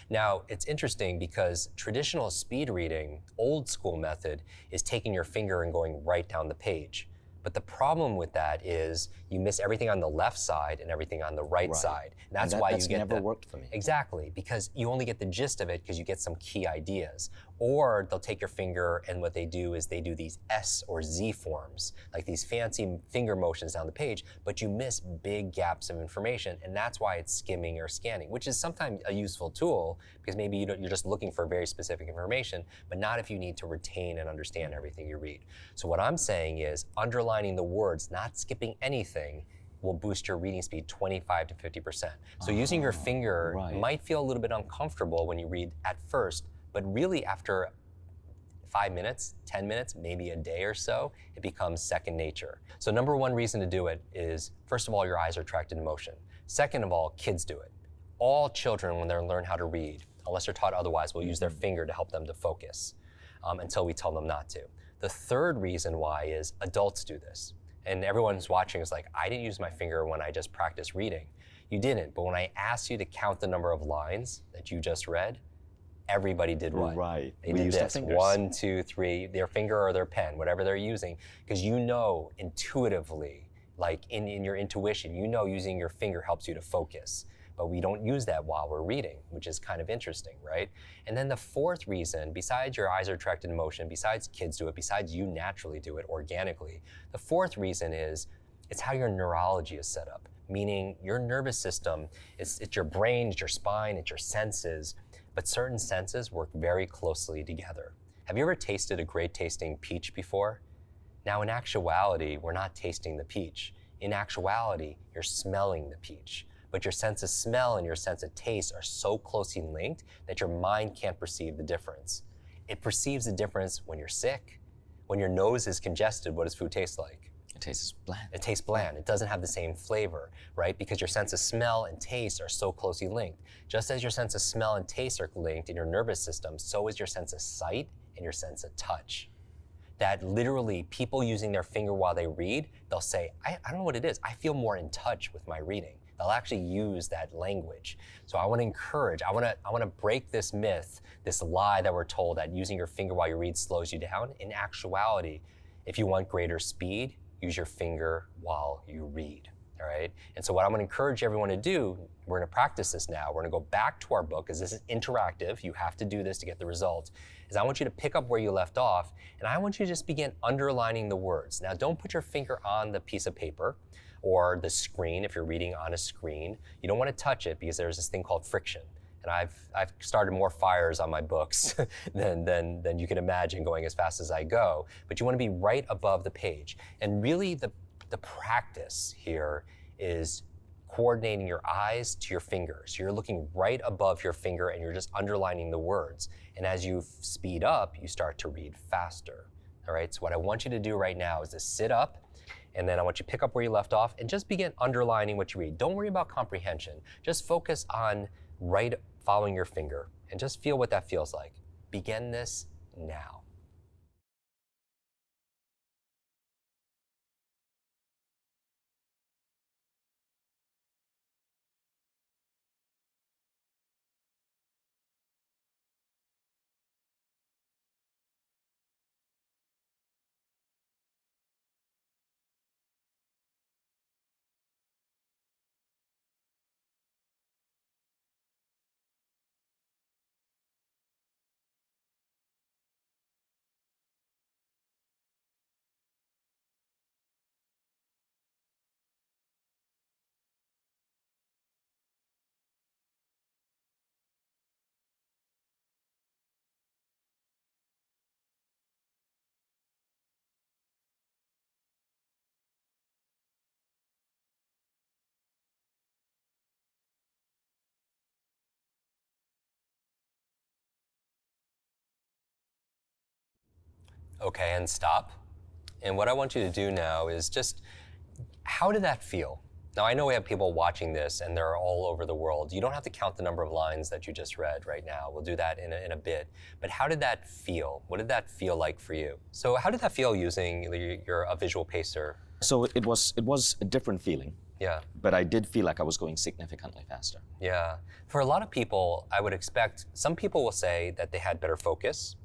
Now, it's interesting because traditional speed reading, old school method, is taking your finger and going right down the page. But the problem with that is you miss everything on the left side and everything on the right side. And that's why you get never worked for me. Exactly, because you only get the gist of it because you get some key ideas. Or they'll take your finger and what they do is they do these S or Z forms, like these fancy finger motions down the page, but you miss big gaps of information, and that's why it's skimming or scanning, which is sometimes a useful tool because maybe you're just looking for very specific information, but not if you need to retain and understand everything you read. So what I'm saying is underlining the words, not skipping anything, will boost your reading speed 25 to 50%. So using your finger might feel a little bit uncomfortable when you read at first, but really after 5 minutes, 10 minutes, maybe a day or so, it becomes second nature. So number one reason to do it is, first of all, your eyes are attracted to motion. Second of all, kids do it. All children, when they learn how to read, unless they're taught otherwise, will use their finger to help them to focus until we tell them not to. The third reason why is adults do this. And everyone's watching is like, I didn't use my finger when I just practiced reading. You didn't, but when I asked you to count the number of lines that you just read, everybody did what? Right. They did this. 1, 2, 3, their finger or their pen, whatever they're using, because you know intuitively, like in your intuition, you know using your finger helps you to focus. But we don't use that while we're reading, which is kind of interesting, right? And then the fourth reason, besides your eyes are attracted to motion, besides kids do it, besides you naturally do it organically, the fourth reason is it's how your neurology is set up, meaning your nervous system, it's your brain, it's your spine, it's your senses, but certain senses work very closely together. Have you ever tasted a great tasting peach before? Now in actuality, we're not tasting the peach. In actuality, you're smelling the peach. But your sense of smell and your sense of taste are so closely linked that your mind can't perceive the difference. It perceives the difference when you're sick. When your nose is congested, what does food taste like? It tastes bland. It tastes bland. It doesn't have the same flavor, right? Because your sense of smell and taste are so closely linked. Just as your sense of smell and taste are linked in your nervous system, so is your sense of sight and your sense of touch. That literally people using their finger while they read, they'll say, I don't know what it is. I feel more in touch with my reading. They'll actually use that language. So I want to encourage, I want to break this myth, this lie that we're told that using your finger while you read slows you down. In actuality, if you want greater speed, use your finger while you read, all right? And so what I'm going to encourage everyone to do, we're going to practice this now. We're going to go back to our book because this is interactive. You have to do this to get the results. Is I want you to pick up where you left off, and I want you to just begin underlining the words. Now, don't put your finger on the piece of paper or the screen if you're reading on a screen. You don't want to touch it because there's this thing called friction. And I've started more fires on my books than you can imagine going as fast as I go. But you want to be right above the page. And really the practice here is coordinating your eyes to your fingers. So you're looking right above your finger and you're just underlining the words. And as you speed up, you start to read faster. All right, so what I want you to do right now is to sit up, and then I want you to pick up where you left off and just begin underlining what you read. Don't worry about comprehension. Just focus on following your finger and just feel what that feels like. Begin this now. Okay, and stop. And what I want you to do now is just, how did that feel? Now, I know we have people watching this and they're all over the world. You don't have to count the number of lines that you just read right now. We'll do that in a bit. But how did that feel? What did that feel like for you? So how did that feel using a visual pacer? So it was a different feeling. Yeah. But I did feel like I was going significantly faster. Yeah. For a lot of people, I would expect, some people will say that they had better focus.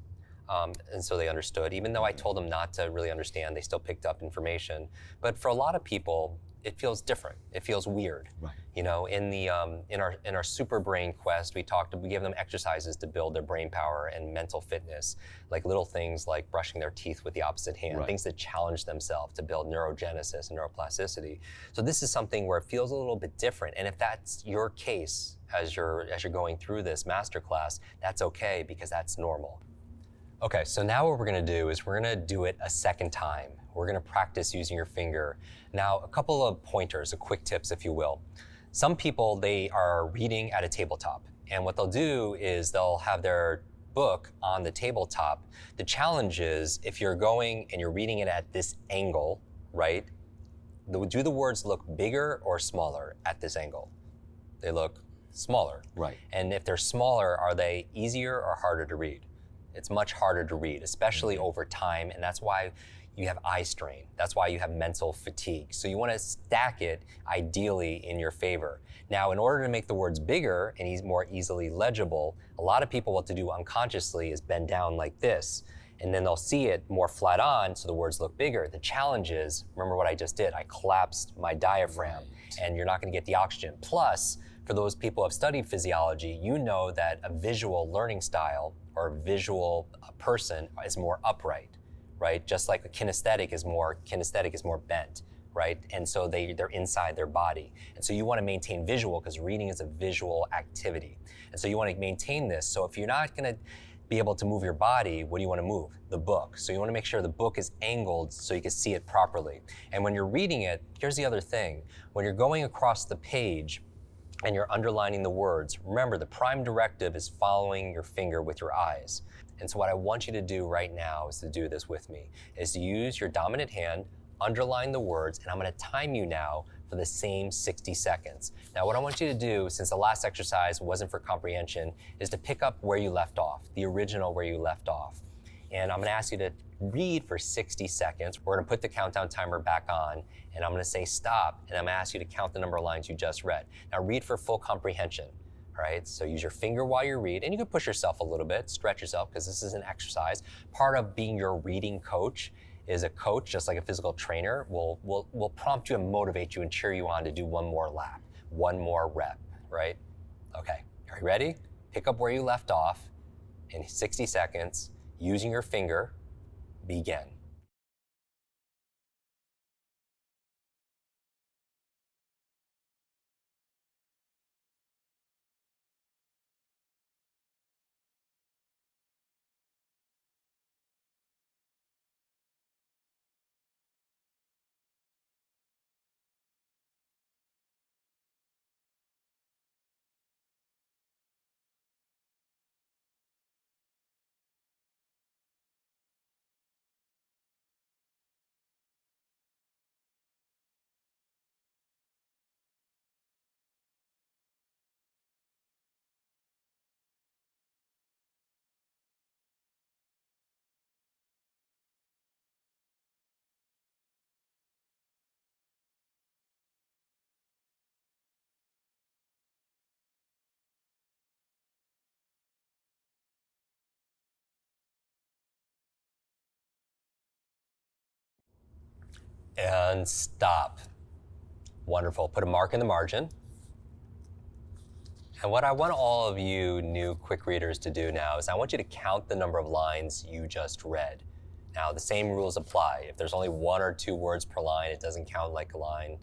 And so they understood. Even though I told them not to really understand, they still picked up information. But for a lot of people, it feels different. It feels weird. Right. You know, in our super brain quest, we gave them exercises to build their brain power and mental fitness, like little things like brushing their teeth with the opposite hand, right. things that challenge themselves to build neurogenesis and neuroplasticity. So this is something where it feels a little bit different. And if that's your case as you're going through this masterclass, that's okay, because that's normal. Okay, so now what we're gonna do is we're gonna do it a second time. We're gonna practice using your finger. Now, a couple of pointers, quick tips, if you will. Some people, they are reading at a tabletop, and what they'll do is they'll have their book on the tabletop. The challenge is, if you're going and you're reading it at this angle, right? Do the words look bigger or smaller at this angle? They look smaller. Right. And if they're smaller, are they easier or harder to read? It's much harder to read, especially over time, and that's why you have eye strain. That's why you have mental fatigue. So you want to stack it, ideally, in your favor. Now, in order to make the words bigger and more easily legible, a lot of people, what to do unconsciously is bend down like this, and then they'll see it more flat on, so the words look bigger. The challenge is, remember what I just did, I collapsed my diaphragm, and you're not going to get the oxygen. Plus, for those people who have studied physiology, you know that a visual learning style or a visual person is more upright, right? Just like a kinesthetic is more bent, right? And so they're inside their body. And so you want to maintain visual, because reading is a visual activity. And so you want to maintain this. So if you're not going to be able to move your body, what do you want to move? The book. So you want to make sure the book is angled so you can see it properly. And when you're reading it, here's the other thing. When you're going across the page, and you're underlining the words, remember the prime directive is following your finger with your eyes. And so what I want you to do right now is to do this with me, is to use your dominant hand, underline the words, and I'm gonna time you now for the same 60 seconds. Now what I want you to do, since the last exercise wasn't for comprehension, is to pick up where you left off, the original where you left off. And I'm gonna ask you to read for 60 seconds. We're gonna put the countdown timer back on, and I'm gonna say stop, and I'm gonna ask you to count the number of lines you just read. Now read for full comprehension, all right? So use your finger while you read, and you can push yourself a little bit, stretch yourself, because this is an exercise. Part of being your reading coach is a coach, just like a physical trainer, will prompt you and motivate you and cheer you on to do one more lap, one more rep, right? Okay, are you ready? Pick up where you left off in 60 seconds, using your finger, begin. And stop. Wonderful. Put a mark in the margin. And what I want all of you new quick readers to do now is I want you to count the number of lines you just read. Now, the same rules apply. If there's only 1 or 2 words per line, it doesn't count like a line.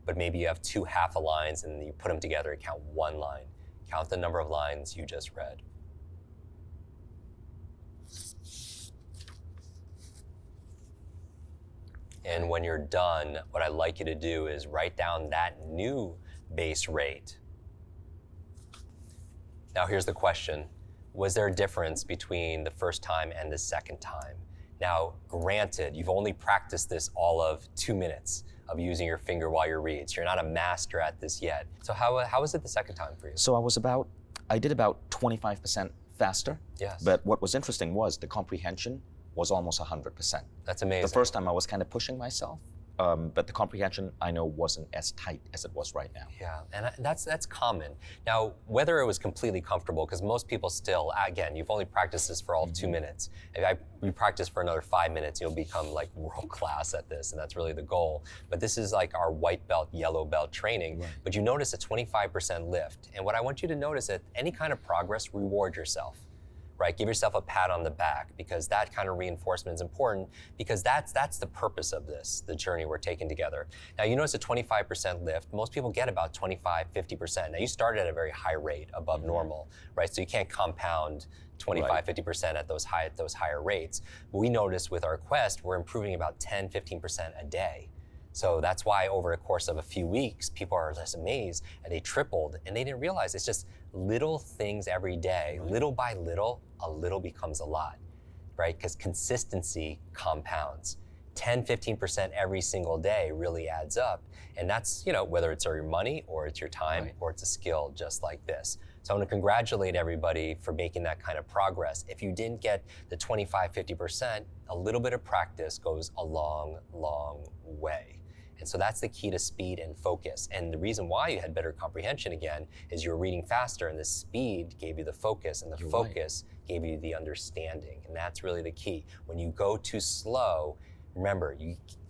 But maybe you have 2 half a lines and you put them together and count 1 line. Count the number of lines you just read. And when you're done, what I'd like you to do is write down that new base rate. Now here's the question. Was there a difference between the first time and the second time? Now, granted, you've only practiced this all of 2 minutes of using your finger while you read. So you're not a master at this yet. So how was it the second time for you? So I did about 25% faster. Yes. But what was interesting was the comprehension was almost 100%. That's amazing. The first time I was kind of pushing myself, but the comprehension I know wasn't as tight as it was right now. Yeah, and that's common. Now, whether it was completely comfortable, because most people still, again, you've only practiced this for all 2 minutes. If you practice for another 5 minutes, you'll become like world class at this, and that's really the goal. But this is like our white belt, yellow belt training. Right. But you notice a 25% lift. And what I want you to notice at any kind of progress, reward yourself. Right? Give yourself a pat on the back, because that kind of reinforcement is important, because that's the purpose of this, the journey we're taking together. Now, you notice a 25% lift. Most people get about 25, 50%. Now, you started at a very high rate above normal, right? So you can't compound 25, Right. 50% at those higher rates. But we noticed with our quest, we're improving about 10, 15% a day. So that's why over the course of a few weeks, people are just amazed, and they tripled, and they didn't realize it's just little things every day. Little by little, a little becomes a lot, right? Because consistency compounds. 10, 15% every single day really adds up. And that's, whether it's your money or it's your time Right. or it's a skill just like this. So I want to congratulate everybody for making that kind of progress. If you didn't get the 25, 50%, a little bit of practice goes a long, long way. And so that's the key to speed and focus. And the reason why you had better comprehension again is you were reading faster, and the speed gave you the focus, and the You're focus gave you the understanding. And that's really the key. When you go too slow, remember,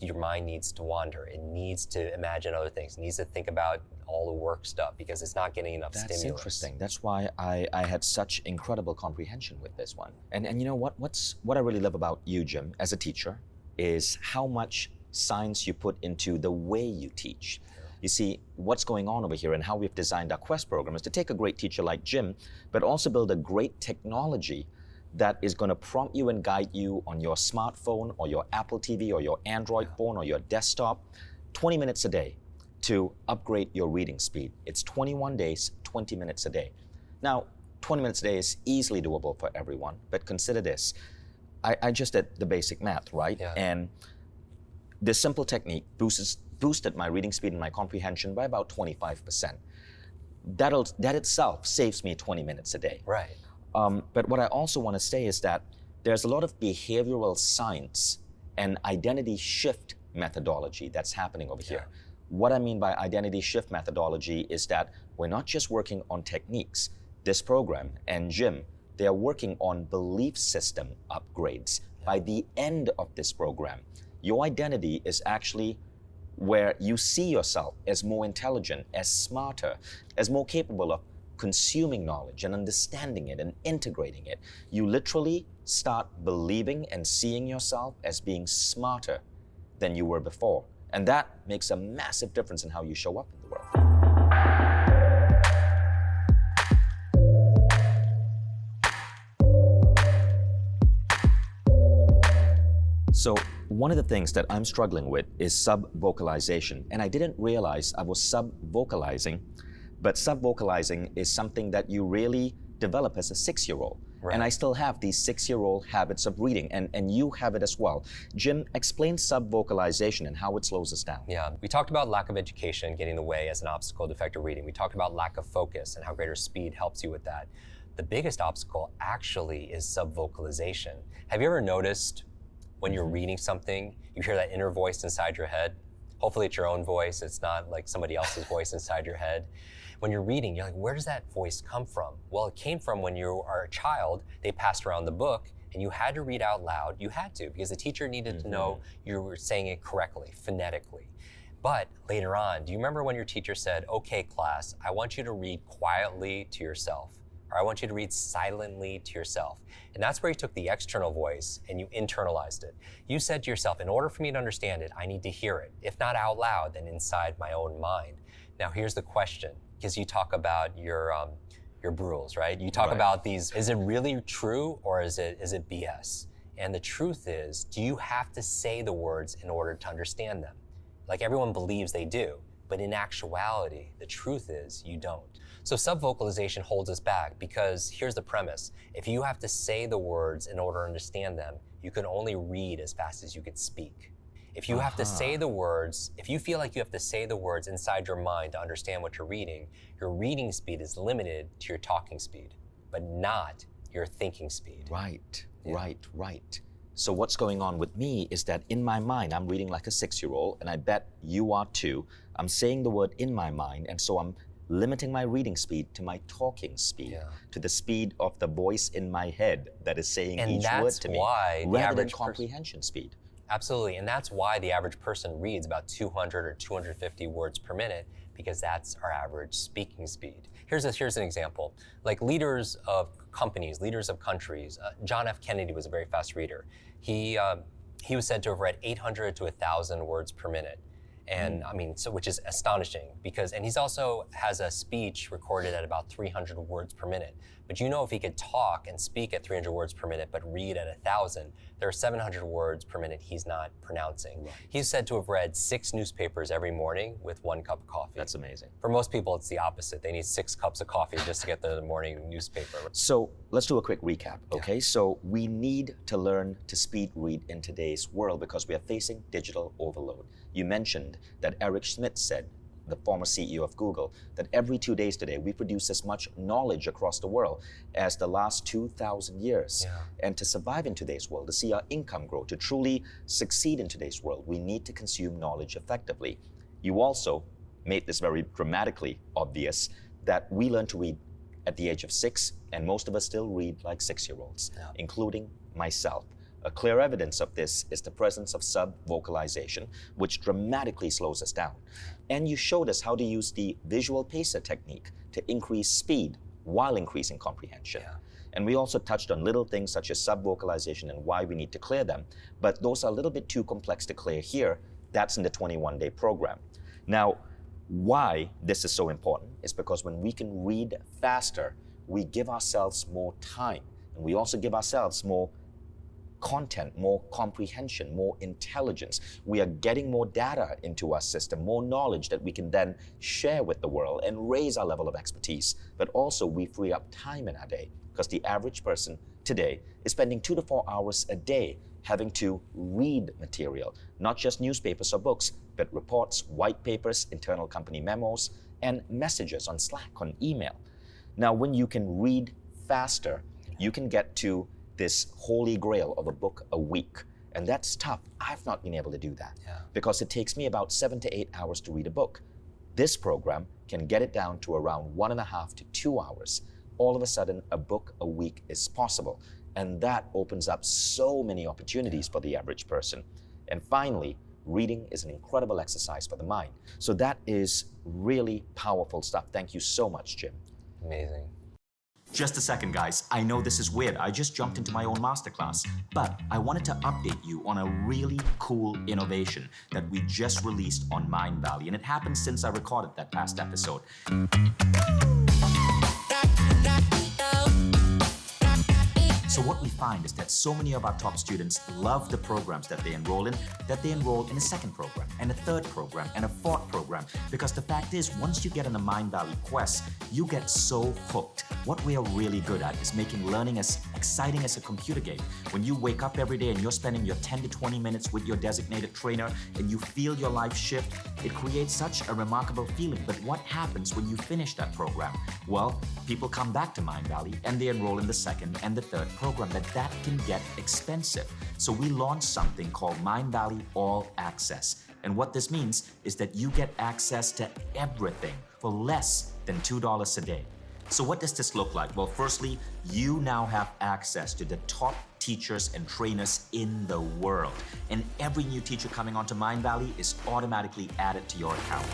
your mind needs to wander. It needs to imagine other things. It needs to think about all the work stuff, because it's not getting enough That's stimulus. interesting. That's why I had such incredible comprehension with this one. And you know what I really love about you, Jim, as a teacher, is how much science you put into the way you teach. You see, what's going on over here and how we've designed our Quest program is to take a great teacher like Jim, but also build a great technology that is going to prompt you and guide you on your smartphone or your Apple TV or your Android phone or your desktop, 20 minutes a day to upgrade your reading speed. It's 21 days, 20 minutes a day. Now, 20 minutes a day is easily doable for everyone, but consider this. I just did the basic math, right? Yeah. And this simple technique boosted my reading speed and my comprehension by about 25%. That itself saves me 20 minutes a day. Right. But what I also want to say is that there's a lot of behavioral science and identity shift methodology that's happening over here. What I mean by identity shift methodology is that we're not just working on techniques. This program and Jim, they are working on belief system upgrades. By the end of this program, your identity is actually where you see yourself as more intelligent, as smarter, as more capable of consuming knowledge and understanding it and integrating it. You literally start believing and seeing yourself as being smarter than you were before. And that makes a massive difference in how you show up in the world. So one of the things that I'm struggling with is sub-vocalization. And I didn't realize I was sub-vocalizing, but sub-vocalizing is something that you really develop as a 6-year-old. Right. And I still have these 6-year-old habits of reading, and you have it as well. Jim, explain sub-vocalization and how it slows us down. Yeah, we talked about lack of education getting in the way as an obstacle to effective reading. We talked about lack of focus and how greater speed helps you with that. The biggest obstacle actually is sub-vocalization. Have you ever noticed when you're reading something, you hear that inner voice inside your head? Hopefully it's your own voice, it's not like somebody else's voice inside your head. When you're reading, you're like, where does that voice come from? Well, it came from when you are a child, they passed around the book, and you had to read out loud. You had to, because the teacher needed to know you were saying it correctly, phonetically. But later on, do you remember when your teacher said, okay, class, I want you to read quietly to yourself, or I want you to read silently to yourself? And that's where you took the external voice and you internalized it. You said to yourself, in order for me to understand it, I need to hear it. If not out loud, then inside my own mind. Now here's the question, because you talk about your brules, right? You talk about these, is it really true or is it BS? And the truth is, do you have to say the words in order to understand them? Like everyone believes they do, but in actuality, the truth is you don't. So subvocalization holds us back because here's the premise. If you have to say the words in order to understand them, you can only read as fast as you can speak. If you have to say the words, if you feel like you have to say the words inside your mind to understand what you're reading, your reading speed is limited to your talking speed, but not your thinking speed. Right, right. So what's going on with me is that in my mind, I'm reading like a 6-year-old, and I bet you are too. I'm saying the word in my mind, and so I'm limiting my reading speed to my talking speed, to the speed of the voice in my head that is saying each word to me, rather than comprehension speed. Absolutely, and that's why the average person reads about 200 or 250 words per minute, because that's our average speaking speed. Here's an example. Like leaders of companies, leaders of countries, John F. Kennedy was a very fast reader. He was said to have read 800 to 1,000 words per minute. And I mean, so which is astonishing and he's also has a speech recorded at about 300 words per minute. But you know, if he could talk and speak at 300 words per minute, but read at 1,000, there are 700 words per minute he's not pronouncing. Right. He's said to have read 6 newspapers every morning with 1 cup of coffee. That's amazing. For most people, it's the opposite. They need 6 cups of coffee just to get the morning newspaper. So let's do a quick recap, okay? So we need to learn to speed read in today's world because we are facing digital overload. You mentioned that Eric Schmidt said, the former CEO of Google, that every 2 days today, we produce as much knowledge across the world as the last 2,000 years. And to survive in today's world, to see our income grow, to truly succeed in today's world, we need to consume knowledge effectively. You also made this very dramatically obvious that we learned to read at the age of 6, and most of us still read like 6-year-olds, including myself. A clear evidence of this is the presence of sub-vocalization, which dramatically slows us down. And you showed us how to use the visual pacer technique to increase speed while increasing comprehension. And we also touched on little things such as sub-vocalization and why we need to clear them, but those are a little bit too complex to clear here. That's in the 21-day program. Now, why this is so important is because when we can read faster, we give ourselves more time, and we also give ourselves more content, more comprehension, more intelligence. We are getting more data into our system, more knowledge that we can then share with the world and raise our level of expertise. But also we free up time in our day because the average person today is spending 2 to 4 hours a day having to read material, not just newspapers or books, but reports, white papers, internal company memos, and messages on Slack, on email. Now, when you can read faster, you can get to this holy grail of a book a week. And that's tough. I've not been able to do that because it takes me about 7 to 8 hours to read a book. This program can get it down to around 1.5 to 2 hours. All of a sudden, a book a week is possible. And that opens up so many opportunities for the average person. And finally, reading is an incredible exercise for the mind. So that is really powerful stuff. Thank you so much, Jim. Amazing. Just a second, guys. I know this is weird. I just jumped into my own masterclass, but I wanted to update you on a really cool innovation that we just released on Mindvalley, and it happened since I recorded that past episode. So what we find is that so many of our top students love the programs that they enroll in, that they enroll in a second program, and a third program, and a fourth program. Because the fact is, once you get on a Mindvalley quest, you get so hooked. What we are really good at is making learning as exciting as a computer game. When you wake up every day and you're spending your 10 to 20 minutes with your designated trainer and you feel your life shift, it creates such a remarkable feeling. But what happens when you finish that program? Well, people come back to Mindvalley and they enroll in the second and the third program, but that can get expensive. So we launched something called Mindvalley All Access. And what this means is that you get access to everything for less than $2 a day. So what does this look like? Well, firstly, you now have access to the top teachers and trainers in the world. And every new teacher coming onto Mindvalley is automatically added to your account.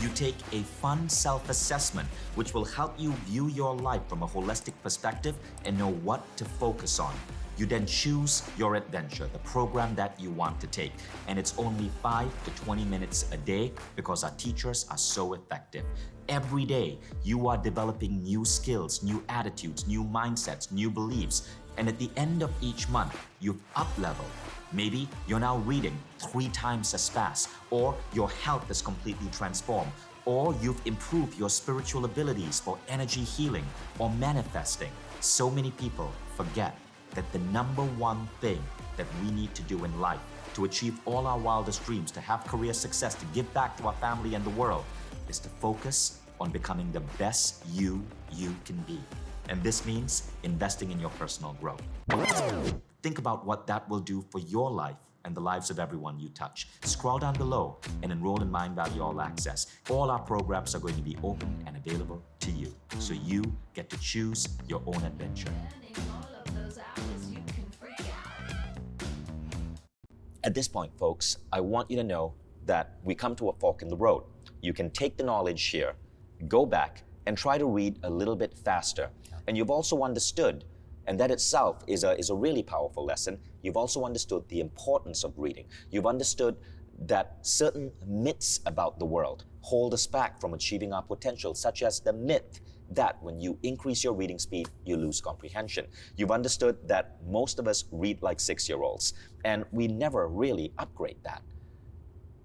You take a fun self-assessment, which will help you view your life from a holistic perspective and know what to focus on. You then choose your adventure, the program that you want to take. And it's only 5 to 20 minutes a day because our teachers are so effective. Every day, you are developing new skills, new attitudes, new mindsets, new beliefs. And at the end of each month, you've up-leveled. Maybe you're now reading 3 times as fast, or your health is completely transformed, or you've improved your spiritual abilities for energy healing or manifesting. So many people forget that the number one thing that we need to do in life to achieve all our wildest dreams, to have career success, to give back to our family and the world, is to focus on becoming the best you can be. And this means investing in your personal growth. Think about what that will do for your life and the lives of everyone you touch. Scroll down below and enroll in Mindvalley All Access. All our programs are going to be open and available to you, so you get to choose your own adventure. At this point, folks, I want you to know that we come to a fork in the road. You can take the knowledge here, go back, and try to read a little bit faster. And you've also understood, and that itself is a really powerful lesson, you've also understood the importance of reading. You've understood that certain myths about the world hold us back from achieving our potential, such as the myth that when you increase your reading speed, you lose comprehension. You've understood that most of us read like 6-year-olds, and we never really upgrade that.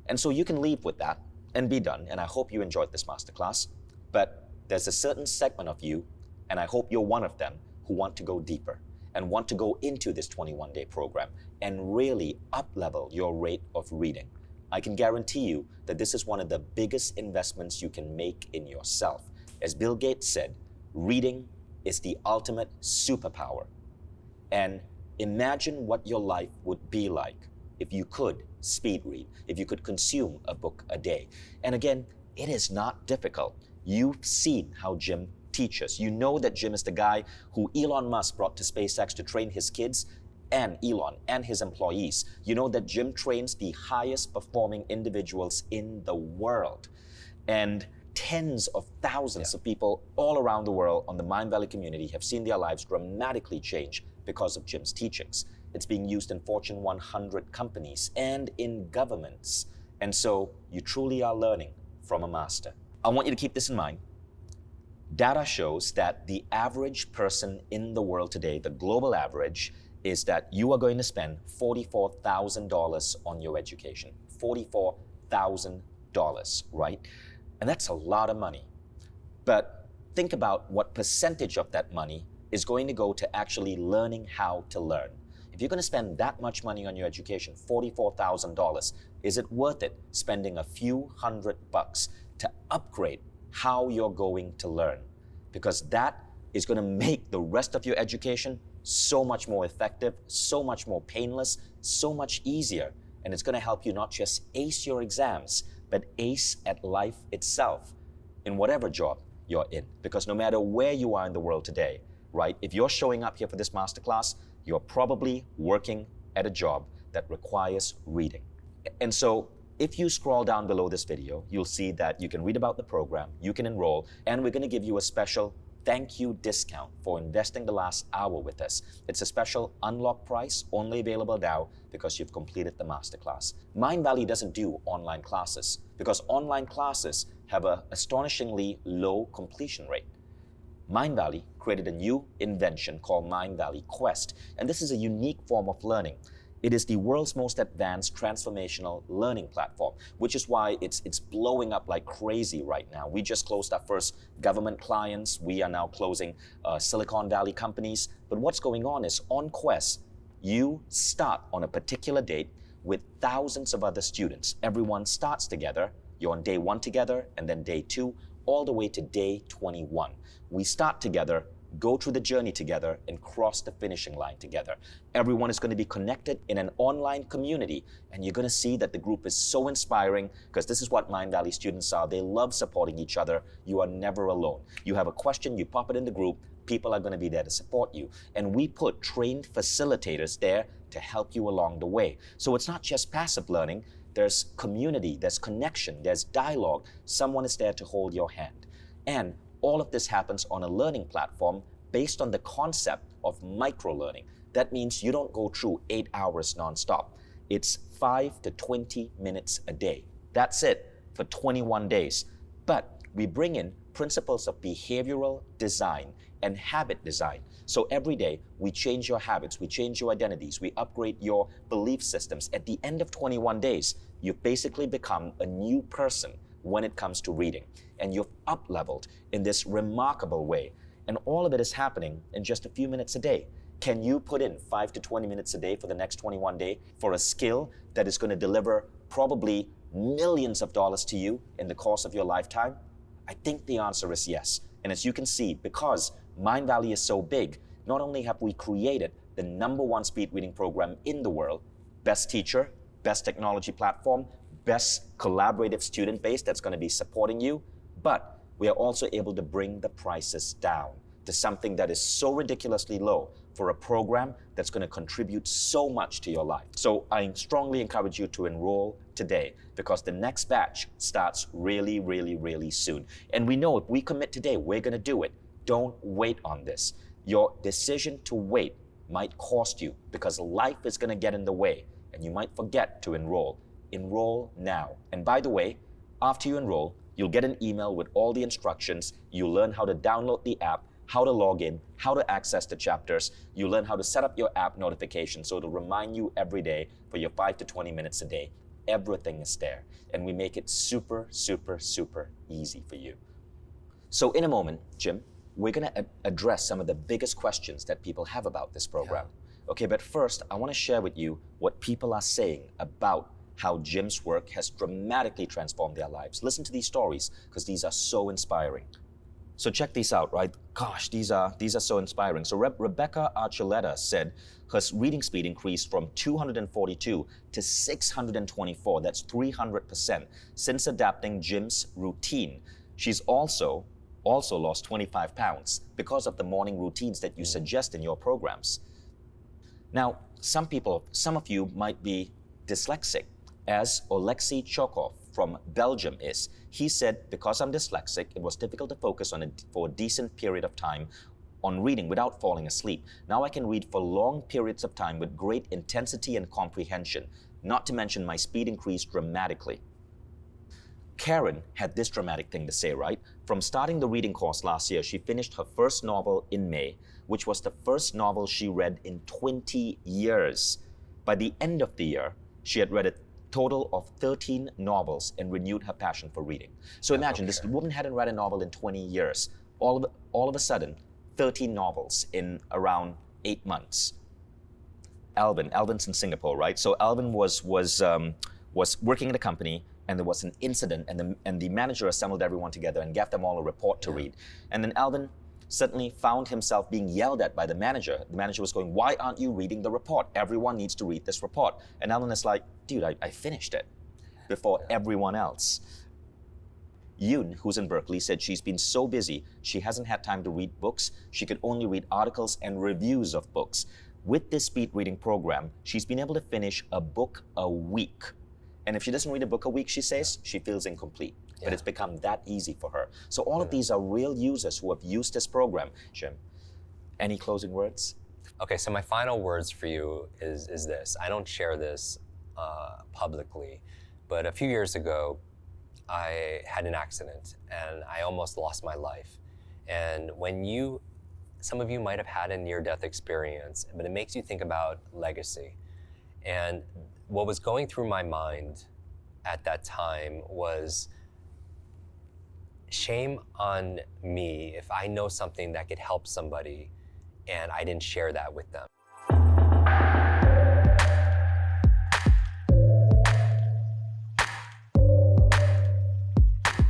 And so you can leave with that and be done, and I hope you enjoyed this masterclass. But there's a certain segment of you, and I hope you're one of them, who want to go deeper and want to go into this 21-day program and really up-level your rate of reading. I can guarantee you that this is one of the biggest investments you can make in yourself. As Bill Gates said, reading is the ultimate superpower. And imagine what your life would be like if you could speed read, if you could consume a book a day. And again, it is not difficult. You've seen how Jim teaches. You know that Jim is the guy who Elon Musk brought to SpaceX to train his kids and Elon and his employees. You know that Jim trains the highest performing individuals in the world. And tens of thousands of people all around the world on the Mindvalley community have seen their lives dramatically change because of Jim's teachings. It's being used in Fortune 100 companies and in governments. And so you truly are learning from a master. I want you to keep this in mind. Data shows that the average person in the world today, the global average, is that you are going to spend $44,000 on your education. $44,000, right? And that's a lot of money. But think about what percentage of that money is going to go to actually learning how to learn. If you're going to spend that much money on your education, $44,000, is it worth it spending a few $100 to upgrade how you're going to learn? Because that is going to make the rest of your education so much more effective, so much more painless, so much easier. And it's going to help you not just ace your exams, but ace at life itself in whatever job you're in. Because no matter where you are in the world today, right, if you're showing up here for this masterclass, you're probably working at a job that requires reading. And so if you scroll down below this video, you'll see that you can read about the program, you can enroll, and we're going to give you a special thank you discount for investing the last hour with us. It's a special unlock price, only available now because you've completed the masterclass. Mindvalley doesn't do online classes because online classes have an astonishingly low completion rate. Mindvalley created a new invention called Mindvalley Quest, and this is a unique form of learning. It is the world's most advanced transformational learning platform, which is why it's blowing up like crazy right now. We just closed our first government clients. We are now closing Silicon Valley companies. But what's going on is on Quest, you start on a particular date with thousands of other students. Everyone starts together. You're on day 1 together, and then day 2, all the way to day 21. We start together go through the journey together, and cross the finishing line together. Everyone is going to be connected in an online community, and you're going to see that the group is so inspiring, because this is what Mindvalley students are. They love supporting each other. You are never alone. You have a question, you pop it in the group, people are going to be there to support you. And we put trained facilitators there to help you along the way. So it's not just passive learning. There's community, there's connection, there's dialogue. Someone is there to hold your hand. And all of this happens on a learning platform based on the concept of micro-learning. That means you don't go through 8 hours nonstop. It's 5 to 20 minutes a day. That's it for 21 days. But we bring in principles of behavioral design and habit design. So every day, we change your habits, we change your identities, we upgrade your belief systems. At the end of 21 days, you've basically become a new person when it comes to reading. And you've up-leveled in this remarkable way. And all of it is happening in just a few minutes a day. Can you put in 5 to 20 minutes a day for the next 21 days for a skill that is going to deliver probably millions of dollars to you in the course of your lifetime? I think the answer is yes. And as you can see, because Mindvalley is so big, not only have we created the #1 speed reading program in the world, best teacher, best technology platform, best collaborative student base that's going to be supporting you, but we are also able to bring the prices down to something that is so ridiculously low for a program that's going to contribute so much to your life. So I strongly encourage you to enroll today, because the next batch starts really, really, really soon. And we know if we commit today, we're going to do it. Don't wait on this. Your decision to wait might cost you, because life is going to get in the way and you might forget to enroll. Enroll now. And by the way, after you enroll, you'll get an email with all the instructions. You'll learn how to download the app, how to log in, how to access the chapters. You learn how to set up your app notifications so it'll remind you every day for your 5 to 20 minutes a day. Everything is there. And we make it super, super, super easy for you. So in a moment, Jim, we're going to address some of the biggest questions that people have about this program. Yeah. Okay, but first, I want to share with you what people are saying about how Jim's work has dramatically transformed their lives. Listen to these stories, because these are so inspiring. So check these out, right? Gosh, these are so inspiring. So Rebecca Archuleta said her reading speed increased from 242 to 624. That's 300% since adapting Jim's routine. She's also lost 25 pounds because of the morning routines that you suggest in your programs. Now, some of you might be dyslexic, as Oleksiy Chokov from Belgium is. He said, because I'm dyslexic, it was difficult to focus on it for a decent period of time on reading without falling asleep. Now I can read for long periods of time with great intensity and comprehension, not to mention my speed increased dramatically. Karen had this dramatic thing to say, right? From starting the reading course last year, she finished her first novel in May, which was the first novel she read in 20 years. By the end of the year, she had read a total of 13 novels and renewed her passion for reading. So imagine, this woman hadn't read a novel in 20 years. All of a sudden, 13 novels in around 8 months. Alvin's in Singapore, right? So Alvin was working at a company, and there was an incident, and the manager assembled everyone together and gave them all a report to read. And then Alvin suddenly found himself being yelled at by the manager. The manager was going, "Why aren't you reading the report? Everyone needs to read this report." And Alvin is like, "Dude, I finished it before everyone else." Yoon, who's in Berkeley, said she's been so busy, she hasn't had time to read books. She could only read articles and reviews of books. With this speed reading program, she's been able to finish a book a week. And if she doesn't read a book a week, she says, she feels incomplete. But it's become that easy for her. So all of these are real users who have used this program. Jim, any closing words? Okay, so my final words for you is this. I don't share this publicly, but a few years ago, I had an accident and I almost lost my life. And some of you might have had a near-death experience, but it makes you think about legacy. And what was going through my mind at that time was, shame on me if I know something that could help somebody and I didn't share that with them.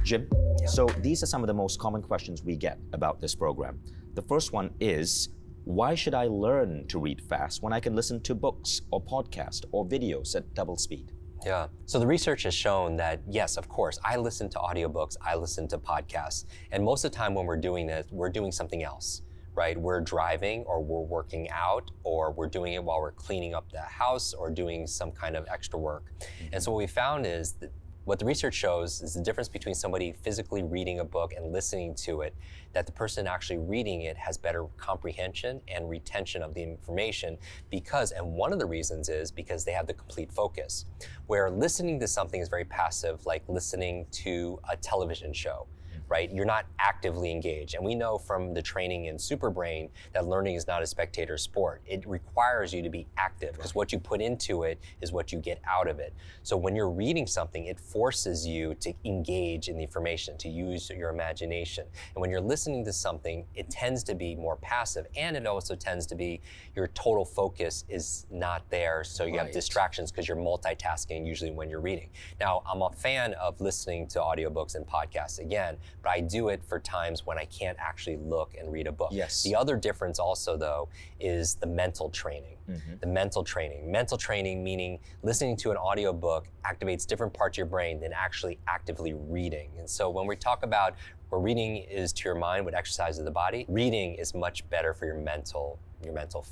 Jim, So these are some of the most common questions we get about this program. The first one is, why should I learn to read fast when I can listen to books or podcasts or videos at double speed? Yeah. So the research has shown that, yes, of course, I listen to audiobooks, I listen to podcasts. And most of the time when we're doing this, we're doing something else, right? We're driving, or we're working out, or we're doing it while we're cleaning up the house or doing some kind of extra work. And so what we found is that what the research shows is the difference between somebody physically reading a book and listening to it, that the person actually reading it has better comprehension and retention of the information because, and one of the reasons is because they have the complete focus. Where listening to something is very passive, like listening to a television show, right? You're not actively engaged. And we know from the training in Superbrain that learning is not a spectator sport. It requires you to be active because what you put into it is what you get out of it. So when you're reading something, it forces you to engage in the information, to use your imagination. And when you're listening to something, it tends to be more passive, and it also tends to be your total focus is not there. So you have distractions because you're multitasking usually when you're reading. Now, I'm a fan of listening to audiobooks and podcasts again, but I do it for times when I can't actually look and read a book. Yes. The other difference also, though, is the mental training. The mental training. Mental training meaning listening to an audiobook activates different parts of your brain than actually actively reading. And so when we talk about where reading is to your mind, what exercises the body, reading is much better for your mental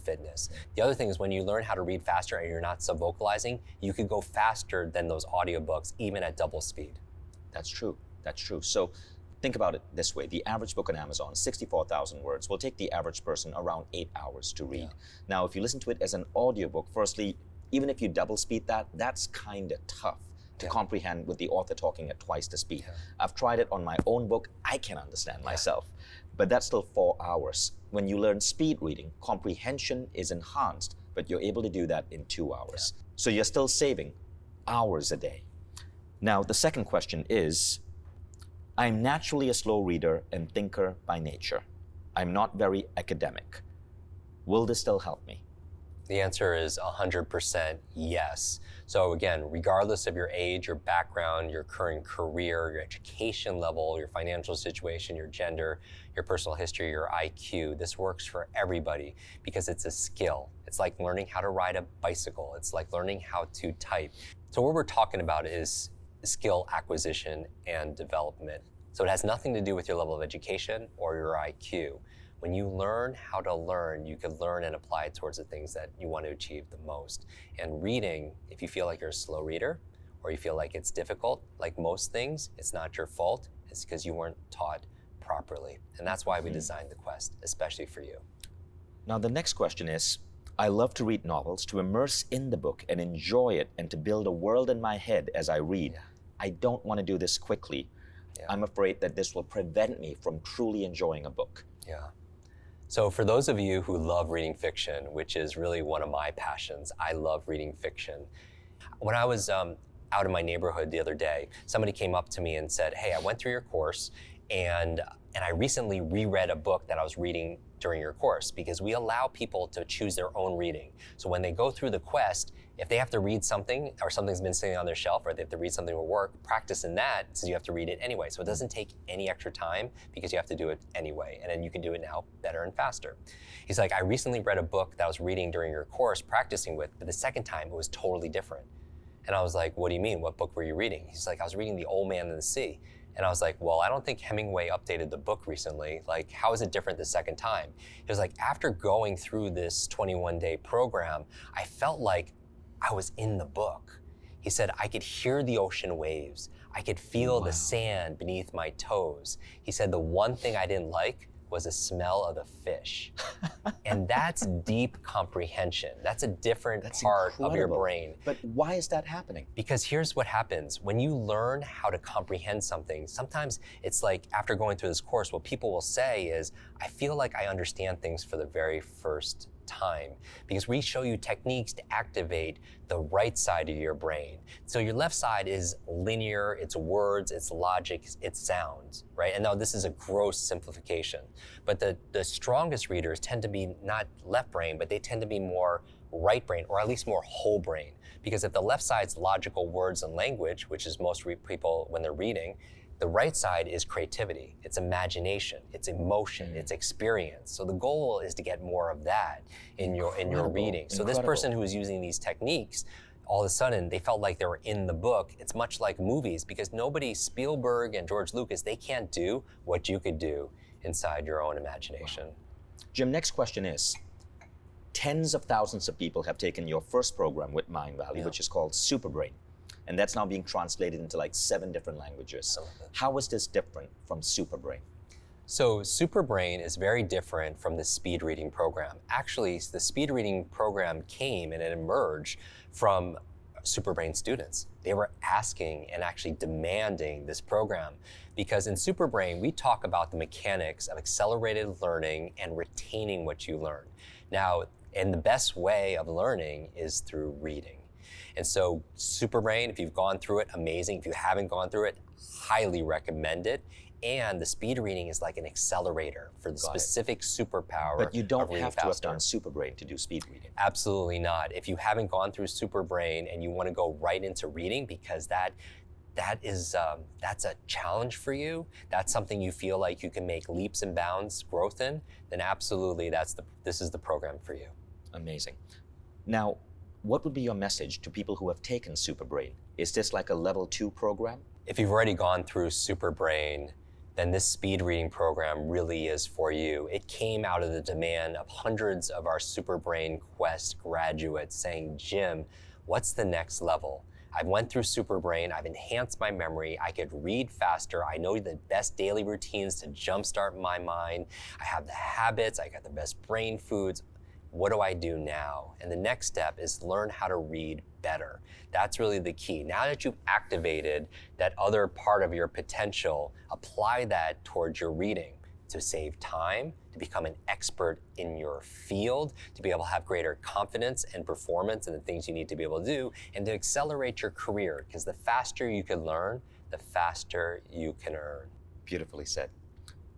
fitness. The other thing is when you learn how to read faster and you're not sub-vocalizing, you could go faster than those audiobooks, even at double speed. That's true. That's true. So think about it this way. The average book on Amazon, 64,000 words, will take the average person around 8 hours to read. Now, if you listen to it as an audiobook, firstly, even if you double speed that, that's kind of tough to comprehend with the author talking at twice the speed. I've tried it on my own book. I can understand myself, but that's still 4 hours. When you learn speed reading, comprehension is enhanced, but you're able to do that in 2 hours. So you're still saving hours a day. Now, the second question is, I'm naturally a slow reader and thinker by nature. I'm not very academic. Will this still help me? The answer is 100% yes. So again, regardless of your age, your background, your current career, your education level, your financial situation, your gender, your personal history, your IQ, this works for everybody because it's a skill. It's like learning how to ride a bicycle. It's like learning how to type. So what we're talking about is skill acquisition and development. So it has nothing to do with your level of education or your IQ. When you learn how to learn, you can learn and apply it towards the things that you want to achieve the most. And reading, if you feel like you're a slow reader or you feel like it's difficult, like most things, it's not your fault. It's because you weren't taught properly. And that's why we designed the Quest, especially for you. Now, the next question is, I love to read novels, to immerse in the book and enjoy it and to build a world in my head as I read. I don't want to do this quickly. I'm afraid that this will prevent me from truly enjoying a book. Yeah. So for those of you who love reading fiction, which is really one of my passions, I love reading fiction. When I was out in my neighborhood the other day, somebody came up to me and said, hey, I went through your course and I recently reread a book that I was reading during your course because we allow people to choose their own reading. So when they go through the Quest, if they have to read something or something's been sitting on their shelf or they have to read something for work, practice in that since you have to read it anyway. So it doesn't take any extra time because you have to do it anyway. And then you can do it now better and faster. He's like, I recently read a book that I was reading during your course, practicing with, but the second time it was totally different. And I was like, what do you mean? What book were you reading? He's like, I was reading The Old Man and the Sea. And I was like, well, I don't think Hemingway updated the book recently. Like, how is it different the second time? He was like, after going through this 21-day program, I felt like I was in the book. He said, I could hear the ocean waves. I could feel the sand beneath my toes. He said, the one thing I didn't like was the smell of the fish. And that's deep comprehension. That's a different part of your brain. But why is that happening? Because here's what happens. When you learn how to comprehend something, sometimes it's like after going through this course, what people will say is, I feel like I understand things for the very first time, because we show you techniques to activate the right side of your brain. So your left side is linear, it's words, it's logic, it's sounds, right? And now this is a gross simplification, but the strongest readers tend to be not left brain, but they tend to be more right brain, or at least more whole brain. Because if the left side's logical words and language, which is most people when they're reading, The right side is creativity, it's imagination, it's emotion, it's experience. So the goal is to get more of that in your reading. So this person who is using these techniques, all of a sudden they felt like they were in the book. It's much like movies, because Spielberg and George Lucas, they can't do what you could do inside your own imagination. Jim, next question is, tens of thousands of people have taken your first program with Mindvalley, which is called Superbrain. And that's now being translated into like 7 different languages. How is this different from Superbrain? So Superbrain is very different from the speed reading program. Actually, the speed reading program came and it emerged from Superbrain students. They were asking and actually demanding this program, because in Superbrain, we talk about the mechanics of accelerated learning and retaining what you learn. Now, and the best way of learning is through reading. And so Superbrain, if you've gone through it, amazing. If you haven't gone through it, highly recommend it. And the speed reading is like an accelerator for the specific superpower. But you don't of reading have to have faster. done Superbrain to do speed reading. Absolutely not. If you haven't gone through Superbrain and you want to go right into reading, because that's a challenge for you, that's something you feel like you can make leaps and bounds growth in, then absolutely this is the program for you. Amazing. Now, what would be your message to people who have taken Superbrain? Is this like a level 2 program? If you've already gone through Superbrain, then this speed reading program really is for you. It came out of the demand of hundreds of our Superbrain Quest graduates saying, Jim, what's the next level? I went through Superbrain, I've enhanced my memory, I could read faster, I know the best daily routines to jumpstart my mind, I have the habits, I got the best brain foods. What do I do now? And the next step is learn how to read better. That's really the key. Now that you've activated that other part of your potential, apply that towards your reading to save time, to become an expert in your field, to be able to have greater confidence and performance in the things you need to be able to do, and to accelerate your career, because the faster you can learn, the faster you can earn. Beautifully said.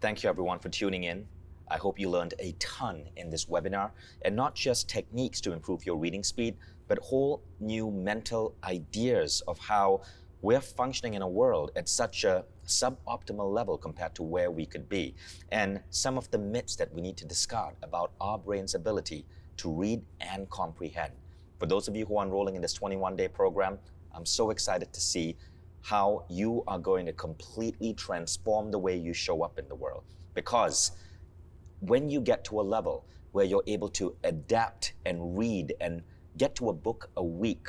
Thank you everyone for tuning in. I hope you learned a ton in this webinar, and not just techniques to improve your reading speed, but whole new mental ideas of how we're functioning in a world at such a suboptimal level compared to where we could be, and some of the myths that we need to discard about our brain's ability to read and comprehend. For those of you who are enrolling in this 21-day program, I'm so excited to see how you are going to completely transform the way you show up in the world, because when you get to a level where you're able to adapt and read and get to a book a week,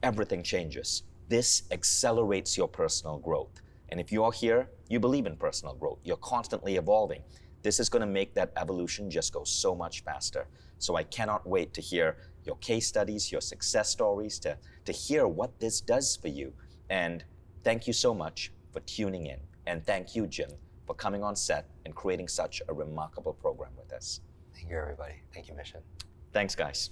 everything changes. This accelerates your personal growth. And if you're here, you believe in personal growth, you're constantly evolving, this is going to make that evolution just go so much faster. So I cannot wait to hear your case studies, your success stories, to hear what this does for you. And thank you so much for tuning in. And thank you, Jim, for coming on set and creating such a remarkable program with us. Thank you, everybody. Thank you, Mission. Thanks, guys.